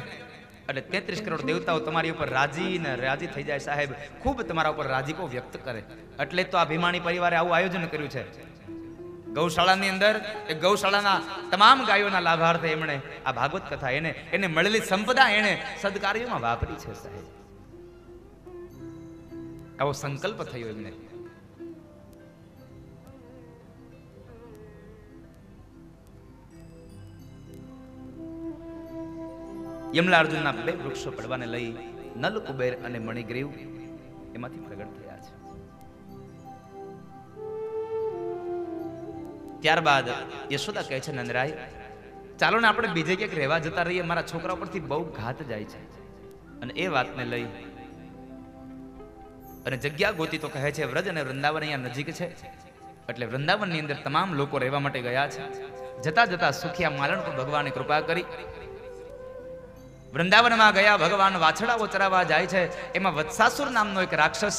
એટલે 33 કરોડ દેવતાઓ તમારી ઉપર રાજી થઈ જાય સાહેબ. ખૂબ તમારા ઉપર રાજીપો વ્યક્ત કરે. એટલે તો આ ભીમાણી પરિવારે આવું આયોજન કર્યું છે. ગૌશાળાની અંદર એ ગૌશાળાના તમામ ગાયોના લાભાર્થે એમણે આ ભાગવત કથા એને મળેલી સંપદા એને સદકાર્યોમાં વાપરી છે સાહેબ. આવો સંકલ્પ થયો એમને. યમલા અર્જુનના 2 વૃક્ષો પડવાને લઈ નલ કુબેર અને મણિગ્રીવ એમાંથી પ્રગટ થયા છે. ત્યારબાદ યશોદા કહે છે, નંદરાય ચાલો ને આપણે બીજે ક્યાંક રહેવા જતા રહીએ, મારા છોકરા પરથી બહુ ઘાત જાય છે. અને એ વાતને લઈ અને જગ્યા ગોતી તો કહે છે વ્રજ અને વૃંદાવન અહીંયા નજીક છે, એટલે વૃંદાવનની અંદર તમામ લોકો રહેવા માટે ગયા છે. જતા જતા સુખિયા માલણ પર ભગવાને કૃપા કરી. વૃંદાવનમાં ગયા ભગવાન વાછડાઓ ચરાવવા જાય છે. એમાં વત્સાસુર નામનો એક રાક્ષસ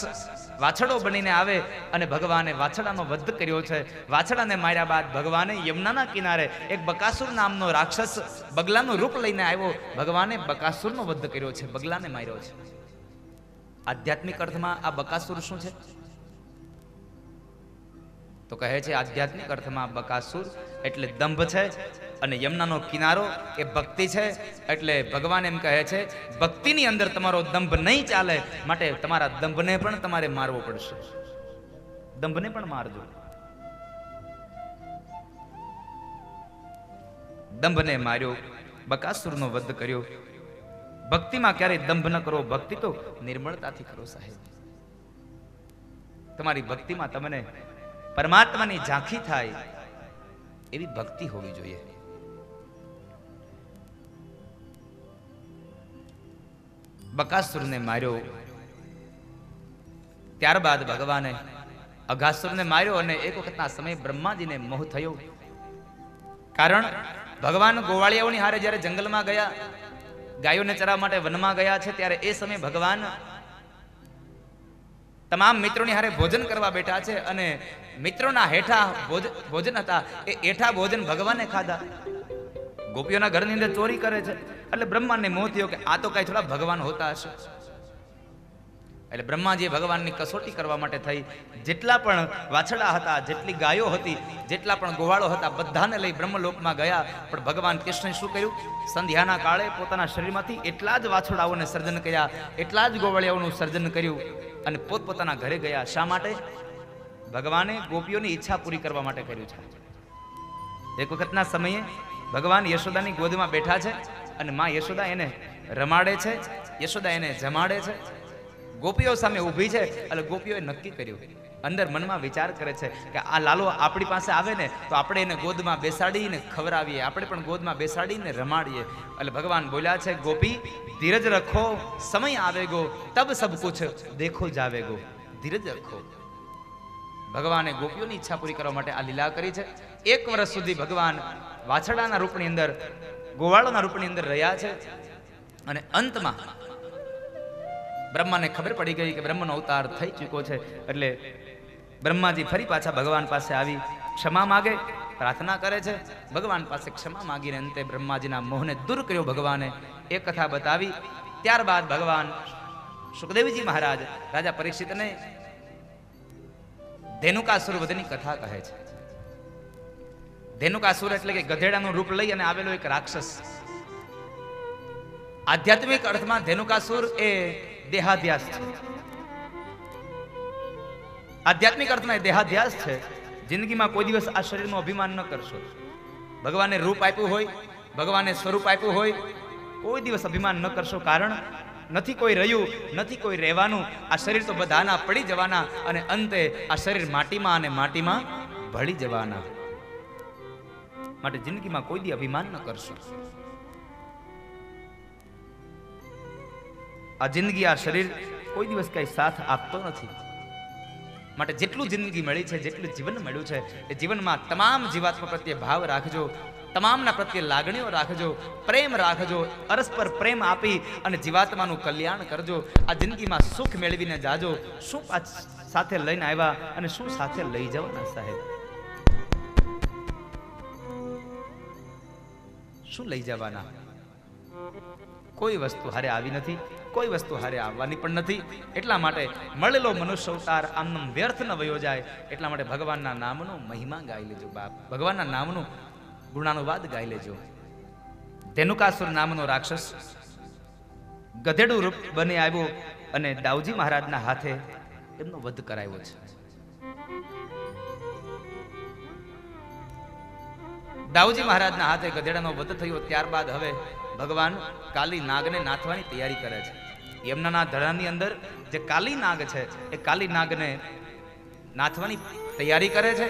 વાછડો બનીને આવે અને ભગવાને વાછડાનો વધ કર્યો છે. વાછડાને માર્યા બાદ ભગવાને યમુનાના કિનારે એક બકાસુર નામનો રાક્ષસ બગલાનું રૂપ લઈને આવ્યો. ભગવાને બકાસુરનો વધ કર્યો છે, બગલાને માર્યો છે. આધ્યાત્મિક અર્થમાં આ બકાસુર શું છે? તો કહે છે આધ્યાત્મિક અર્થમાં બકાસુર એટલે દંભ છે અને યમુનાનો કિનારો એ ભક્તિ છે. એટલે ભગવાન એમ કહે છે ભક્તિની અંદર તમારો દંભ નહીં ચાલે, માટે તમારા દંભને પણ તમારે મારવો પડશે. દંભને પણ મારજો. દંભને માર્યો, બકાસુરનો વધ કર્યો. ભક્તિમાં ક્યારેય દંભ ન કરો, ભક્તિ તો નિર્મળતાથી કરો સાહેબ. તમારી ભક્તિમાં તમને પરમાત્માની ઝાંખી થાય એવી ભક્તિ હોવી જોઈએ. બકાસુરને માર્યો, ત્યારબાદ ભગવાને અઘાસુરને માર્યો અને એક વખતના સમયે બ્રહ્માજીને મોહ થયો. કારણ ભગવાન ગોવાળિયાઓની હારે જ્યારે જંગલમાં ગયા, ગાયોને ચરાવવા માટે વનમાં ગયા છે, ત્યારે એ સમયે ભગવાન તમામ મિત્રોની હારે ભોજન કરવા બેઠા છે અને મિત્રોના હેઠા ભોજન હતા, એ હેઠા ભોજન ભગવાને ખાધા. ગોપીઓના ઘરની અંદર ચોરી કરે છે. એટલે બ્રહ્માને મોહ થયો કે આ તો કઈ થોડા ભગવાન હોતા હશે. એટલે બ્રહ્માજીએ ભગવાનની કસોટી કરવા માટે થઈ જેટલા પણ વાછડા હતા, જેટલી ગાયો હતી, જેટલા પણ ગોવાળો હતા, બધાને લઈ બ્રહ્મલોકમાં ગયા. પણ ભગવાન કૃષ્ણએ શું કર્યું? સંધ્યાના કાળે પોતાના શરીરમાંથી એટલા જ વાછડાઓને સર્જન કર્યા, એટલા જ ગોવાળિયાઓનું સર્જન કર્યું અને પોતપોતાના ઘરે ગયા. શા માટે? ભગવાને ગોપીઓની ઈચ્છા પૂરી કરવા માટે કર્યું છે. એક વખતના સમયે ભગવાન યશોદાની ગોદમાં બેઠા છે અને માં યશોદા એને રમાડે છે, યશોદા એને જમાડે છે. ગોપીઓ સામે ઊભી છે. એટલે ગોપીઓએ નક્કી કર્યું, અંદર મનમાં વિચાર કરે છે કે આ લાલો આપણી પાસે આવે ને તો આપણે એને ગોદમાં બેસાડીને ખવડાવીએ, આપણે પણ ગોદમાં બેસાડીને રમાડીએ. એટલે ભગવાન બોલ્યા છે, ગોપી ધીરજ રખો, સમય આવેગો તબ સબ કુછ દેખો જાવેગો. ધીરજ રખો. ભગવાને ગોપીઓની ઈચ્છા પૂરી કરવા માટે આ લીલા કરી છે. 1 વર્ષ સુધી ભગવાન વાછડાના રૂપની અંદર, ગોવાળોના રૂપની અંદર રહ્યા છે અને અંતમાં બ્રહ્માને ખબર પડી ગઈ કે બ્રહ્મનો અવતાર થઈ ચૂક્યો છે. એટલે બ્રહ્માજી ફરી પાછા ભગવાન પાસે આવી ક્ષમા માગે, પ્રાર્થના કરે છે. ભગવાન પાસે ક્ષમા માગીને અંતે બ્રહ્માજીના મોહને દૂર કર્યો ભગવાને. એ કથા બતાવી ત્યારબાદ ભગવાન સુખદેવજી મહારાજ રાજા પરીક્ષિતને ધેનુકાસુર વધની કથા કહે છે. ધેનુકાસુર એટલે કે ગધેડાનું રૂપ લઈ અને આવેલો એક રાક્ષસ. આધ્યાત્મિક અર્થમાં ધેનુકાસુર એ દેહાધ્યાસ છે. આધ્યાત્મિક અર્થમાં એ દેહાધ્યાસ છે. જિંદગીમાં કોઈ દિવસ આ શરીરનું અભિમાન ન કરશો. ભગવાને રૂપ આપ્યું હોય, ભગવાને સ્વરૂપ આપ્યું હોય, કોઈ દિવસ અભિમાન ન કરશો. કારણ નથી કોઈ રહ્યું, નથી કોઈ રહેવાનું. આ શરીર તો બધાના પડી જવાના અને અંતે આ શરીર માટીમાં અને માટીમાં ભળી જવાના. માટે જિંદગીમાં કોઈ દી અભિમાન ન કરશો. આ જિંદગી, આ શરીર કોઈ દિવસ કઈ સાથ આપતો નથી. માટે જેટલું જિંદગી મળી છે, જેટલું જીવન મળ્યું છે, એ જીવનમાં તમામ જીવાત્મા પ્રત્યે ભાવ રાખજો, તમામના પ્રત્યે લાગણીઓ રાખજો, પ્રેમ રાખજો, પરસ્પર પ્રેમ આપી અને જીવાત્માનું કલ્યાણ કરજો. આ જિંદગીમાં સુખ મેળવીને જાજો. શું સાથે લઈને આવ્યા અને શું સાથે લઈ જવાના સાહેબ? શું લઈ જવાના? કોઈ વસ્તુ હારે આવી નથી, કોઈ વસ્તુ હારે આવવાની પણ નથી. એટલા માટે મળેલો મનુષ્ય અવતાર આમનું વ્યર્થ ન વયો જાય. એટલા માટે ભગવાનના નામનો મહિમા ગાઈ લેજો બાપ, ભગવાનના નામનું ગુણાનુવાદ ગાઈ લેજો. ધેનુકાસુર નામનો રાક્ષસ ગધેડું રૂપ બની આવ્યો અને દાઉજી મહારાજના હાથે એમનો વધ કરાવ્યો છે. દાઉજી મહારાજના હાથે ગધેડાનો વધ થયો. ત્યારબાદ હવે ભગવાન કાલી નાગને નાથવાની તૈયારી કરે છે. યમુનાના ધડાની અંદર જે કાલી નાગ છે, એ કાલી નાગને નાથવાની તૈયારી કરે છે.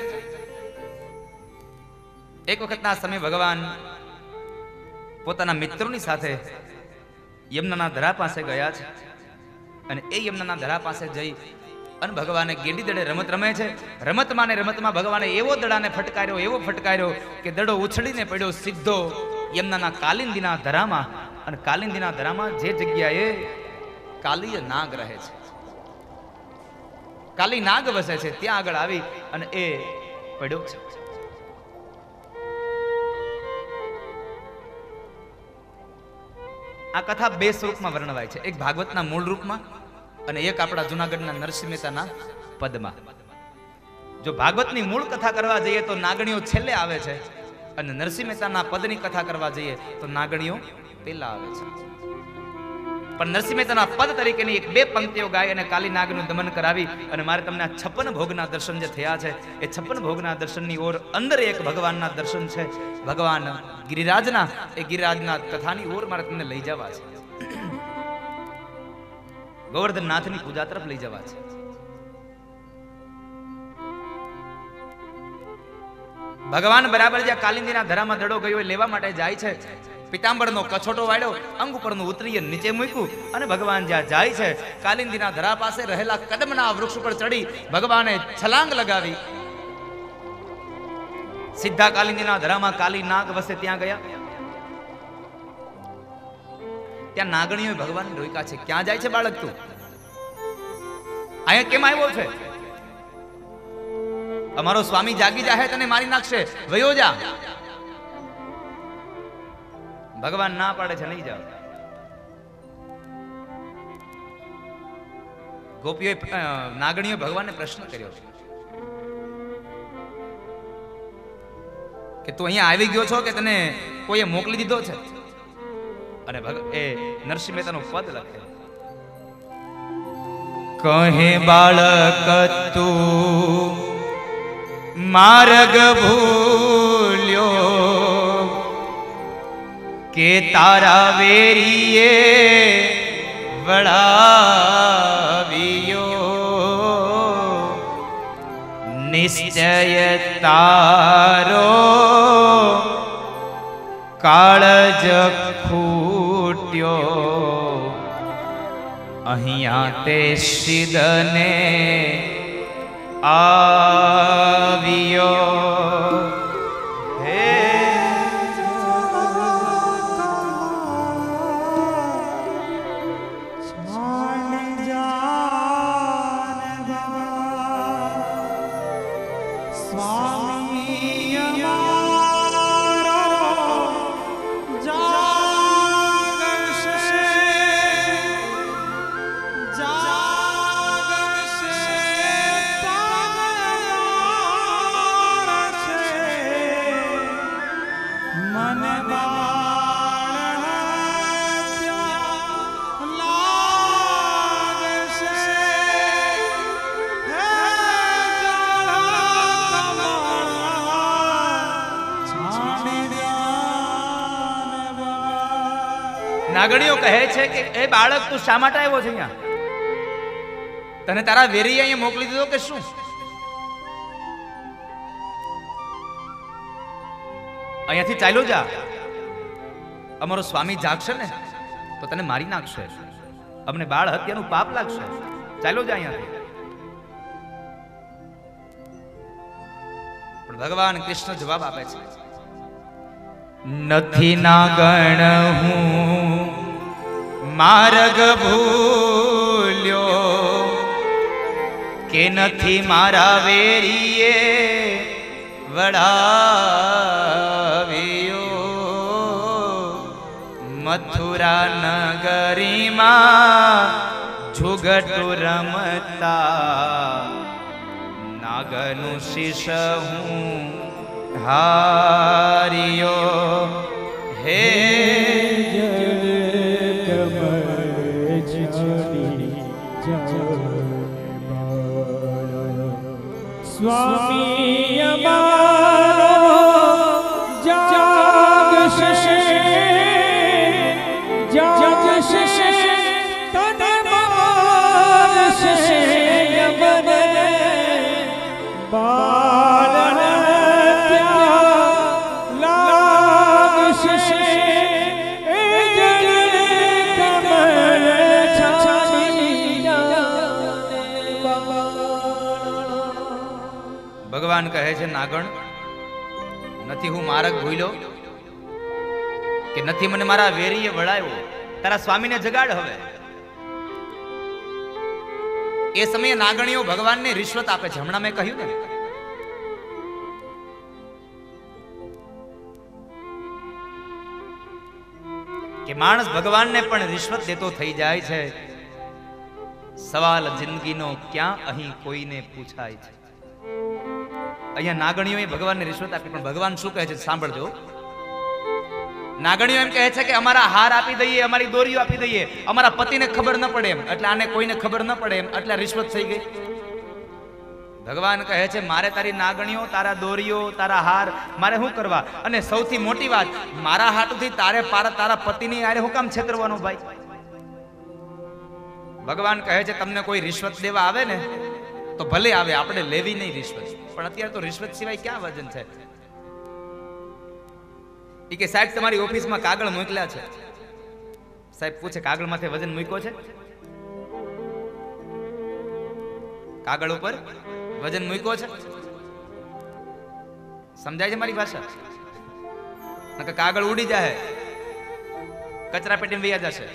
એક વખતના સમય ભગવાન પોતાના મિત્રોની સાથે યમુનાના ધરા પાસે ગયા છે અને એ યમુનાના ધરા પાસે જઈ અને ભગવાને ગેડી દડે રમત રમે છે. રમતમાં ને રમતમાં ભગવાને એવો દડાને ફટકાર્યો, એવો ફટકાર્યો કે દડો ઉછળીને પડ્યો સીધો યમુનાના કાલિંદીના ધરામાં. અને કાલિંદીના ધરામાં જે જગ્યાએ કાલીય નાગ રહે છે, કાલી નાગ વસે છે, ત્યાં આગળ આવી અને એ પડ્યો છે. આ કથા બે સ્વરૂપમાં વર્ણવાય છે. એક ભાગવતના મૂળ રૂપમાં અને એક આપણા જુનાગઢના નરસિંહ મહેતાના પદમાં. જો ભાગવતની મૂળ કથા કરવા જઈએ તો નાગણીઓ છેલ્લે આવે છે અને નરસિંહ મહેતાના પદની કથા કરવા જઈએ તો નાગણીઓ પેલા આવે છે. પણ નરસિંહ મહેતાના પદ તરીકેની એક બે પંક્તિઓ ગાય અને કાલી નાગનું દમન કરાવી અને મારે તમને આ 56 ભોગના દર્શન જે થયા છે, એ 56 ભોગના દર્શનની ઓર અંદર એક ભગવાનના દર્શન છે. ભગવાન ગિરિરાજના, એ ગિરિરાજના કથાની ઓર મારે તમને લઈ જવા છે. ગોવર્ધનનાથની પૂજા તરફ લઈ જવા છે. ભગવાન બરાબર જ્યાં કાલિંદીના ધરામાં દડો ગયો એ લેવા માટે જાય છે. પિતાંબરનો કછોટો વાળ્યો, અંગ ઉપરનું ઉતરીએ નીચે મૂક્યું અને ભગવાન જ્યાં જાય છે કાલિંદીના ધરા પાસે રહેલા કદમના વૃક્ષ ઉપર ચડી ભગવાને છલાંગ લગાવી. સીધા કાલિંદીના ધરામાં કાલી નાગ વસે ત્યાં ગયા. ત્યાં નાગણીઓ ભગવાન રોક્યા છે. ક્યાં જાય છે બાળક તું? અહીંયા કેમ આવ્યો છે? અમારો સ્વામી જાગી જાહે તને મારી નાખશે, વયો જા. ભગવાન ના પાડે છે, નહીં જાઓ. ગોપીઓએ નાગણીઓ ભગવાનને પ્રશ્ન કર્યો છે કે તું અહીંયા આવી ગયો છો કે તને કોઈએ મોકલી દીધો છે? અને એ નરસિંહ મહેતાનું પદ લખે, કહે બાળક તું માર્ગ ભૂલ્યો કે તારા વેરીએ વળાવ્યો, નિશ્ચય તારો કાળજ ખૂટ્યો, અહીંયા તે સિદ્ધને આવ્યો. નાગણીઓ કહે છે કે એ બાળક તું શા માટે આવ્યો છે અહીંયા? તને તારા વેરી અહીંયા મોકલી દીધો કે શું? અહીંયાથી ચાલ્યો જા, અમારો સ્વામી જાગશે ને તો તને મારી નાખશે, અમને બાળ હત્યાનું પાપ લાગશે, ચાલ્યો જા અહીંયાથી. પણ ભગવાન કૃષ્ણ જવાબ આપે છે, નથી નાગણ હું માર્ગ ભૂલ્યો, કે નથી મારા વેરીએ વડાવ્યો, મથુરા નગરીમાં જુગટુ રમતા, નાગનું શીશ હું હારિયો. હે સ્વામી અમારો જાગશે, જાગશે તને મારશે, યમને બાળ હત્યા લાગશે, એ જને કમળ છાડી ભગવાન કહે છે, નાગણ નથી હું માર્ગ ભૂલ્યો, કે નથી મને મારા વેરીએ વળાયો, તારા સ્વામીને જગાડ હવે. એ સમયે નાગણીઓ ભગવાનને રિશ્વત આપે છે. હમણાં મેં કહ્યું ને, કે માણસ ભગવાનને પણ રિશ્વત દેતો થઈ જાય છે. સવાલ જિંદગીનો ક્યાં અહીં કોઈને પૂછાય છે. અહીંયા નાગણીઓએ ભગવાનને રિશ્વત આપી, પણ ભગવાન શું કહે છે સાંભળજો. નાગણીઓ એમ કહે છે કે અમારા હાર આપી દઈએ, અમારી દોરીઓ આપી દઈએ, અમારા પતિને ખબર ન પડે એમ, એટલે આને કોઈને ખબર ન પડે એમ, એટલે રિશ્વત થઈ ગઈ. ભગવાન કહે છે, મારે તારી નાગણીઓ, તારા દોરીઓ, તારા હાર મારે શું કરવા? અને સૌથી મોટી વાત, મારા હાટુથી તારા પતિની આરે હું કામ છેતરવાનો ભાઈ? ભગવાન કહે છે, તમને કોઈ રિશ્વત દેવા આવે ને તો ભલે આવે, આપણે લેવી નહીં રિશ્વત. પણ અત્યારે તો રિશ્વત સિવાય ક્યાં વજન છે? એ કે સાહેબ તમારી ઓફિસમાં કાગળ મોકલ્યા છે. સાહેબ પૂછે, કાગળ માથે વજન મૂક્યો છે? કાગળ ઉપર વજન મૂક્યો છે? સમજાય છે મારી ભાષા? નકર કાગળ ઉડી જાય, કચરા પેટીમાં વયા જશે.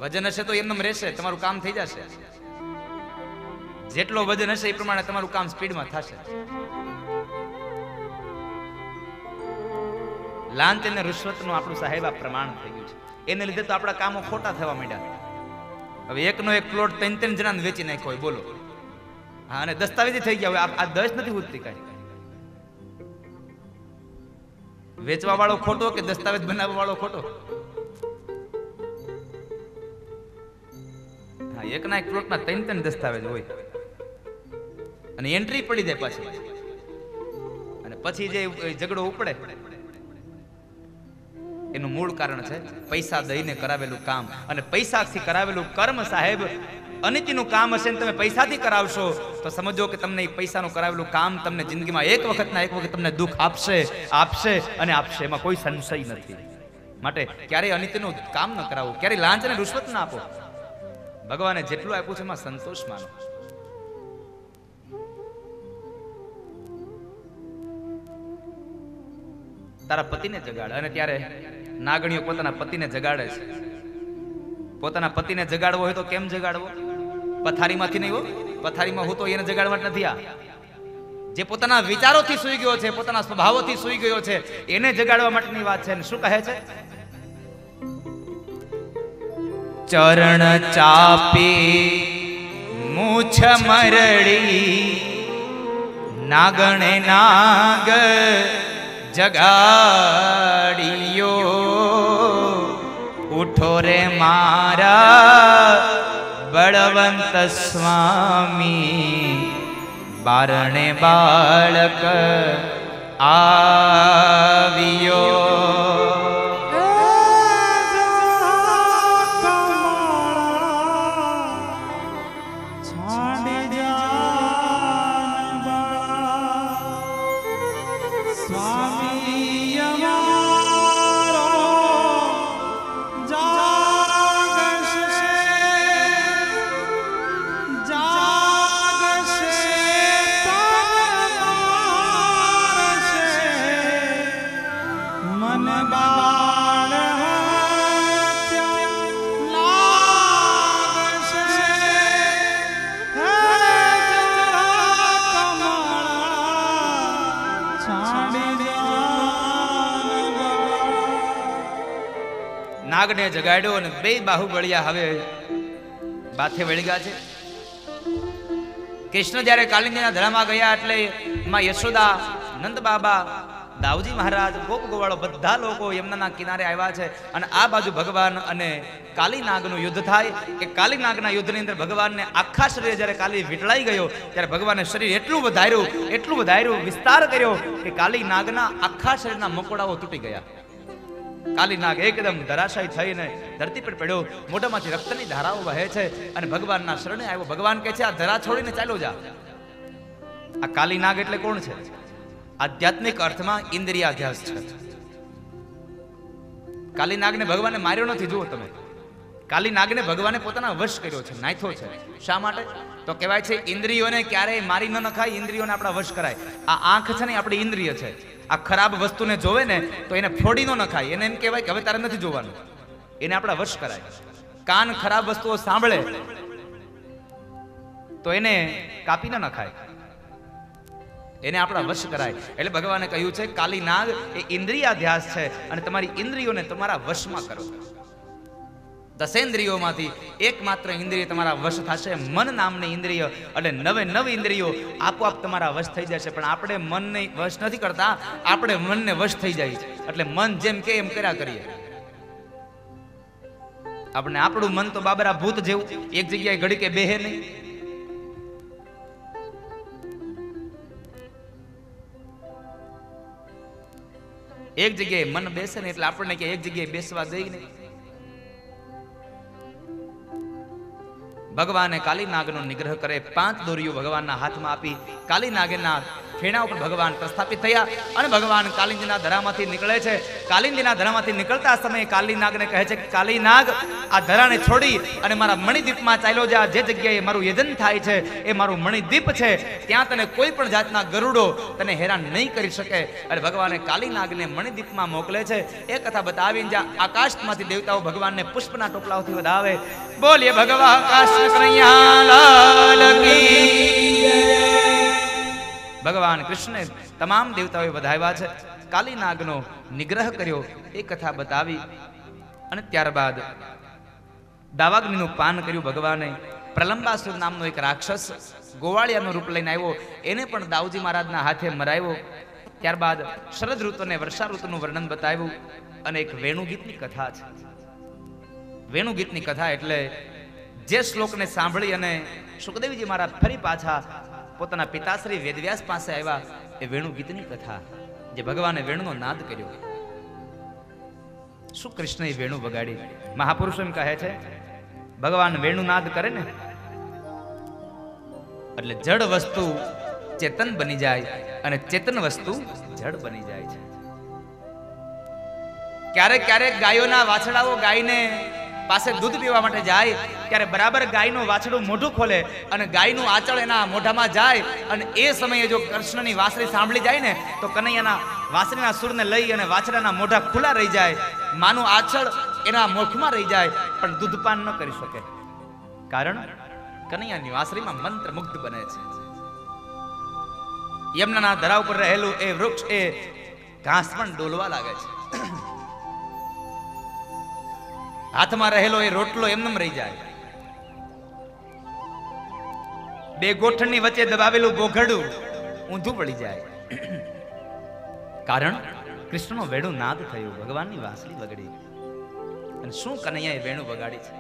વજન હશે તો એમનેમ રહેશે, તમારું કામ થઈ જશે. જેટલો વજન હશે એ પ્રમાણે તમારું કામ સ્પીડમાં થશે. લાંચ અને રિશ્વતનું આપણું સાહેબ આ પ્રમાણ થઈ ગયું છે. એને લીધે તો આપણા કામો ખોટા થવા માંડ્યા. હવે એકનો એક પ્લોટ 3 જણાને વેચી નાખ્યો હોય, બોલો. હા, અને દસ્તાવેજી થઈ ગયા હોય. આ દસ નથી ઉતરી કાંઈ. વેચવા વાળો ખોટો કે દસ્તાવેજ બનાવવા વાળો ખોટો? હા, એકના એક પ્લોટમાં 3 દસ્તાવેજ હોય અને એન્ટ્રી પડી જાય પાછી. અને પછી જે ઝઘડો ઉપડે એનું મૂળ કારણ છે પૈસા દઈને કરાવેલું કામ. અને પૈસાથી કરાવેલું કર્મ સાહેબ અનિતિનું કામ હશે ને તમે પૈસાથી કરાવશો તો સમજો કે તમને એ પૈસાનું કરાવેલું કામ તમને જિંદગીમાં એક વખત તમને દુઃખ આપશે અને આપશે, એમાં કોઈ સંશય નથી. માટે ક્યારેય અનિતિનું કામ ન કરાવવું, ક્યારેય લાંચ અને રિશ્વત ના આપો. ભગવાને જેટલું આપ્યું છે એમાં સંતોષ માનો. તારા પતિને જગાડ. અને ત્યારે નાગણીઓ પોતાના પતિને જગાડે છે. પોતાના પતિને જગાડવો હોય તો કેમ જગાડવો? પથારીમાંથી નહીં હો, પથારીમાં હું તો એને જગાડવા નથી. આ જે પોતાના વિચારોથી સૂઈ ગયો છે, પોતાના સ્વભાવોથી સૂઈ ગયો છે, એને જગાડવા માટેની વાત છે. શું કહે છે? ચરણ ચાપી મૂછ મરડી, નાગણે નાગ જગાડિયો, ઉઠો રે મારા બળવંત સ્વામી, બારણે બાળક આવ્યો. છાડી જાન બાળા સ્વામી અમારો જાગશે જાગશે તન મારશે મન બાળ નાગને જગાડ્યો અને બે બાહુબળિયા હવે બાથે વળી ગયા છે. કૃષ્ણ જ્યારે કાલિંદીના ધરામાં ગયા એટલે માં યશોદા, નંદ બાબા, દાઉજી મહારાજ, ગોપ ગોવાળો બધા લોકો યમુનાના કિનારે આવ્યા છે અને આ બાજુ ભગવાન અને કાલી નાગનું યુદ્ધ થાય. એ કાલી નાગના યુદ્ધની અંદર ભગવાનને આખા શરીરે જ્યારે કાલી વીંટળાઈ ગયો ત્યારે ભગવાને શરીર એટલું વધાર્યું, વિસ્તાર કર્યો કે કાલી નાગના આખા શરીરના મકોડાઓ તૂટી ગયા. કાલી નાગ એકદમ ધરાશાયી થઈને ધરતી પર પડ્યો. મોઢામાંથી રક્તની ધારાઓ વહે છે અને ભગવાનના શરણે આવ્યો. ભગવાન કહે છે, આ ધરા છોડીને ચાલ્યો જા. આ કાલી નાગ એટલે કોણ છે? આધ્યાત્મિક અર્થમાં ઇન્દ્રિયાધ્યાસ છે. કાલી નાગને ભગવાને માર્યો નથી. જુઓ તમે, કાલી નાગને ભગવાને પોતાના વશ કર્યો છે, નાખ્યો છે. શા માટે? તો કહેવાય છે ઇન્દ્રિયોને ક્યારેય મારી ન નખાય, ઇન્દ્રિયોને આપણા વશ કરાય. આ આંખ છે ને આપણી ઇન્દ્રિય છે. આ ખરાબ વસ્તુને જોવે ને તો એને ફોડી ન નખાય. એને એમ કહેવાય કે હવે તારે નથી જોવાનું, એને આપણા વશ કરાય. કાન ખરાબ વસ્તુઓ સાંભળે તો એને કાપી ન નખાય, એને આપણા વશ કરાય. એટલે ભગવાને કહ્યું છે કાલી નાગ એ ઇન્દ્રિયાધ્યાસ છે અને તમારી ઇન્દ્રિયોને તમારા વશમાં કરો. દસેન્દ્રિયોમાંથી એકમાત્ર ઇન્દ્રિય તમારા વશ થશે, મન નામની ઇન્દ્રિય. એટલે નવ ઇન્દ્રિયો આપોઆપ તમારા વશ થઈ જશે. પણ આપણે મનને વશ નથી કરતા, આપણે મનને વશ થઈ જાય. એટલે મન જેમ કે એમ કર્યા કરીએ. આપણે આપણું મન તો બાબરા ભૂત જેવું, એક જગ્યાએ ઘડી કે બેહે નહીં. એક જગ્યાએ મન બેસે ને એટલે આપણને કે એક જગ્યાએ બેસવા દઈ નહીં. ભગવાને કાલી નાગનો નિગ્રહ કરે. 5 દોરીઓ ભગવાનના હાથમાં આપી કાલી નાગના ફેણા ઉપર ભગવાન પ્રસ્થાપિત થયા અને ભગવાન કાલિંદીના ધરામાંથી નીકળે છે. કાલિંદીના ધરામાંથી નીકળતા સમયે કાલી નાગને કહે છે કે કાલી નાગ, આ ધરાને છોડી અને મારા મણિદ્વીપમાં ચાલ્યો જા. જે જગ્યાએ મારું યજન થાય છે એ મારું મણિદ્વીપ છે. ત્યાં તને કોઈ પણ જાતના ગરુડો તને હેરાન નહીં કરી શકે. અને ભગવાને કાલી નાગને મણિદ્વીપમાં મોકલે છે. એ કથા બતાવીને જ્યાં આકાશમાંથી દેવતાઓ ભગવાનને પુષ્પના ટોપલાઓથી વધાવે. બોલીએ ભગવાન કાશ્ય કનૈયા લાલ કી. ભગવાન કૃષ્ણે તમામ દેવતાઓએ વધાવ્યા છે. કાલી નાગનો નિગ્રહ કર્યો એ કથા બતાવી અને ત્યારબાદ દાવાગ્નિનું પાન કર્યું ભગવાને. પ્રલંબાસુર નામનો એક રાક્ષસ ગોવાળિયાનું રૂપ લઈને આવ્યો, એને પણ દાઉજી મહારાજના હાથે મરાવ્યો. ત્યારબાદ શરદ ઋતુ અને વર્ષા ઋતુનું વર્ણન બતાવ્યું અને એક વેણુગીતની કથા છે. વેણુગીતની કથા એટલે જે શ્લોકને સાંભળી અને સુખદેવજી મહારાજ ફરી પાછા પોતાના પિતાશ્રી વેદવ્યાસ પાસે આવ્યા, એ વેણુગીતની કથા, જે ભગવાને વેણુનો નાદ કર્યો. શું કૃષ્ણએ વેણુ વગાડી? મહાપુરુષો એમ કહે છે ભગવાન વેણુ નાદ કરે ને એટલે જડ વસ્તુ ચેતન બની જાય અને ચેતન વસ્તુ જડ બની જાય છે. ક્યારેક ક્યારેક ગાયોના વાછડાઓ ગાયને પાસે દૂધ પીવા માટે જાય ત્યારે બરાબર ગાયનું વાછડું મોઢું ખોલે અને ગાયનું આંચળ એના મોઢામાં જાય અને એ સમયે જો કૃષ્ણની વાંસળી સાંભળી જાય ને તો કનૈયાના વાંસળીના સૂરને લઈ અને વાછડાના મોઢા ખુલ્લા રહી જાય, માનું આંચળ એના મુખમાં રહી જાય, પણ દૂધપાન ન કરી શકે. કારણ કનૈયાની વાંસળીમાં મંત્ર મુગ્ધ બને છે. યમુનાના ધરા ઉપર રહેલું એ વૃક્ષ, એ ઘાસ પણ ડોલવા લાગે છે. હાથમાં રહેલો એ રોટલો એમનેમ રહી જાય. બે ગોઠણની વચ્ચે દબાવેલું બોઘડું ઊંધું પડી જાય. કારણ કૃષ્ણનો વેણુ નાદ થયો, ભગવાનની વાંસળી વગડી. અને શું કનૈયાએ વેણુ વગાડી છે?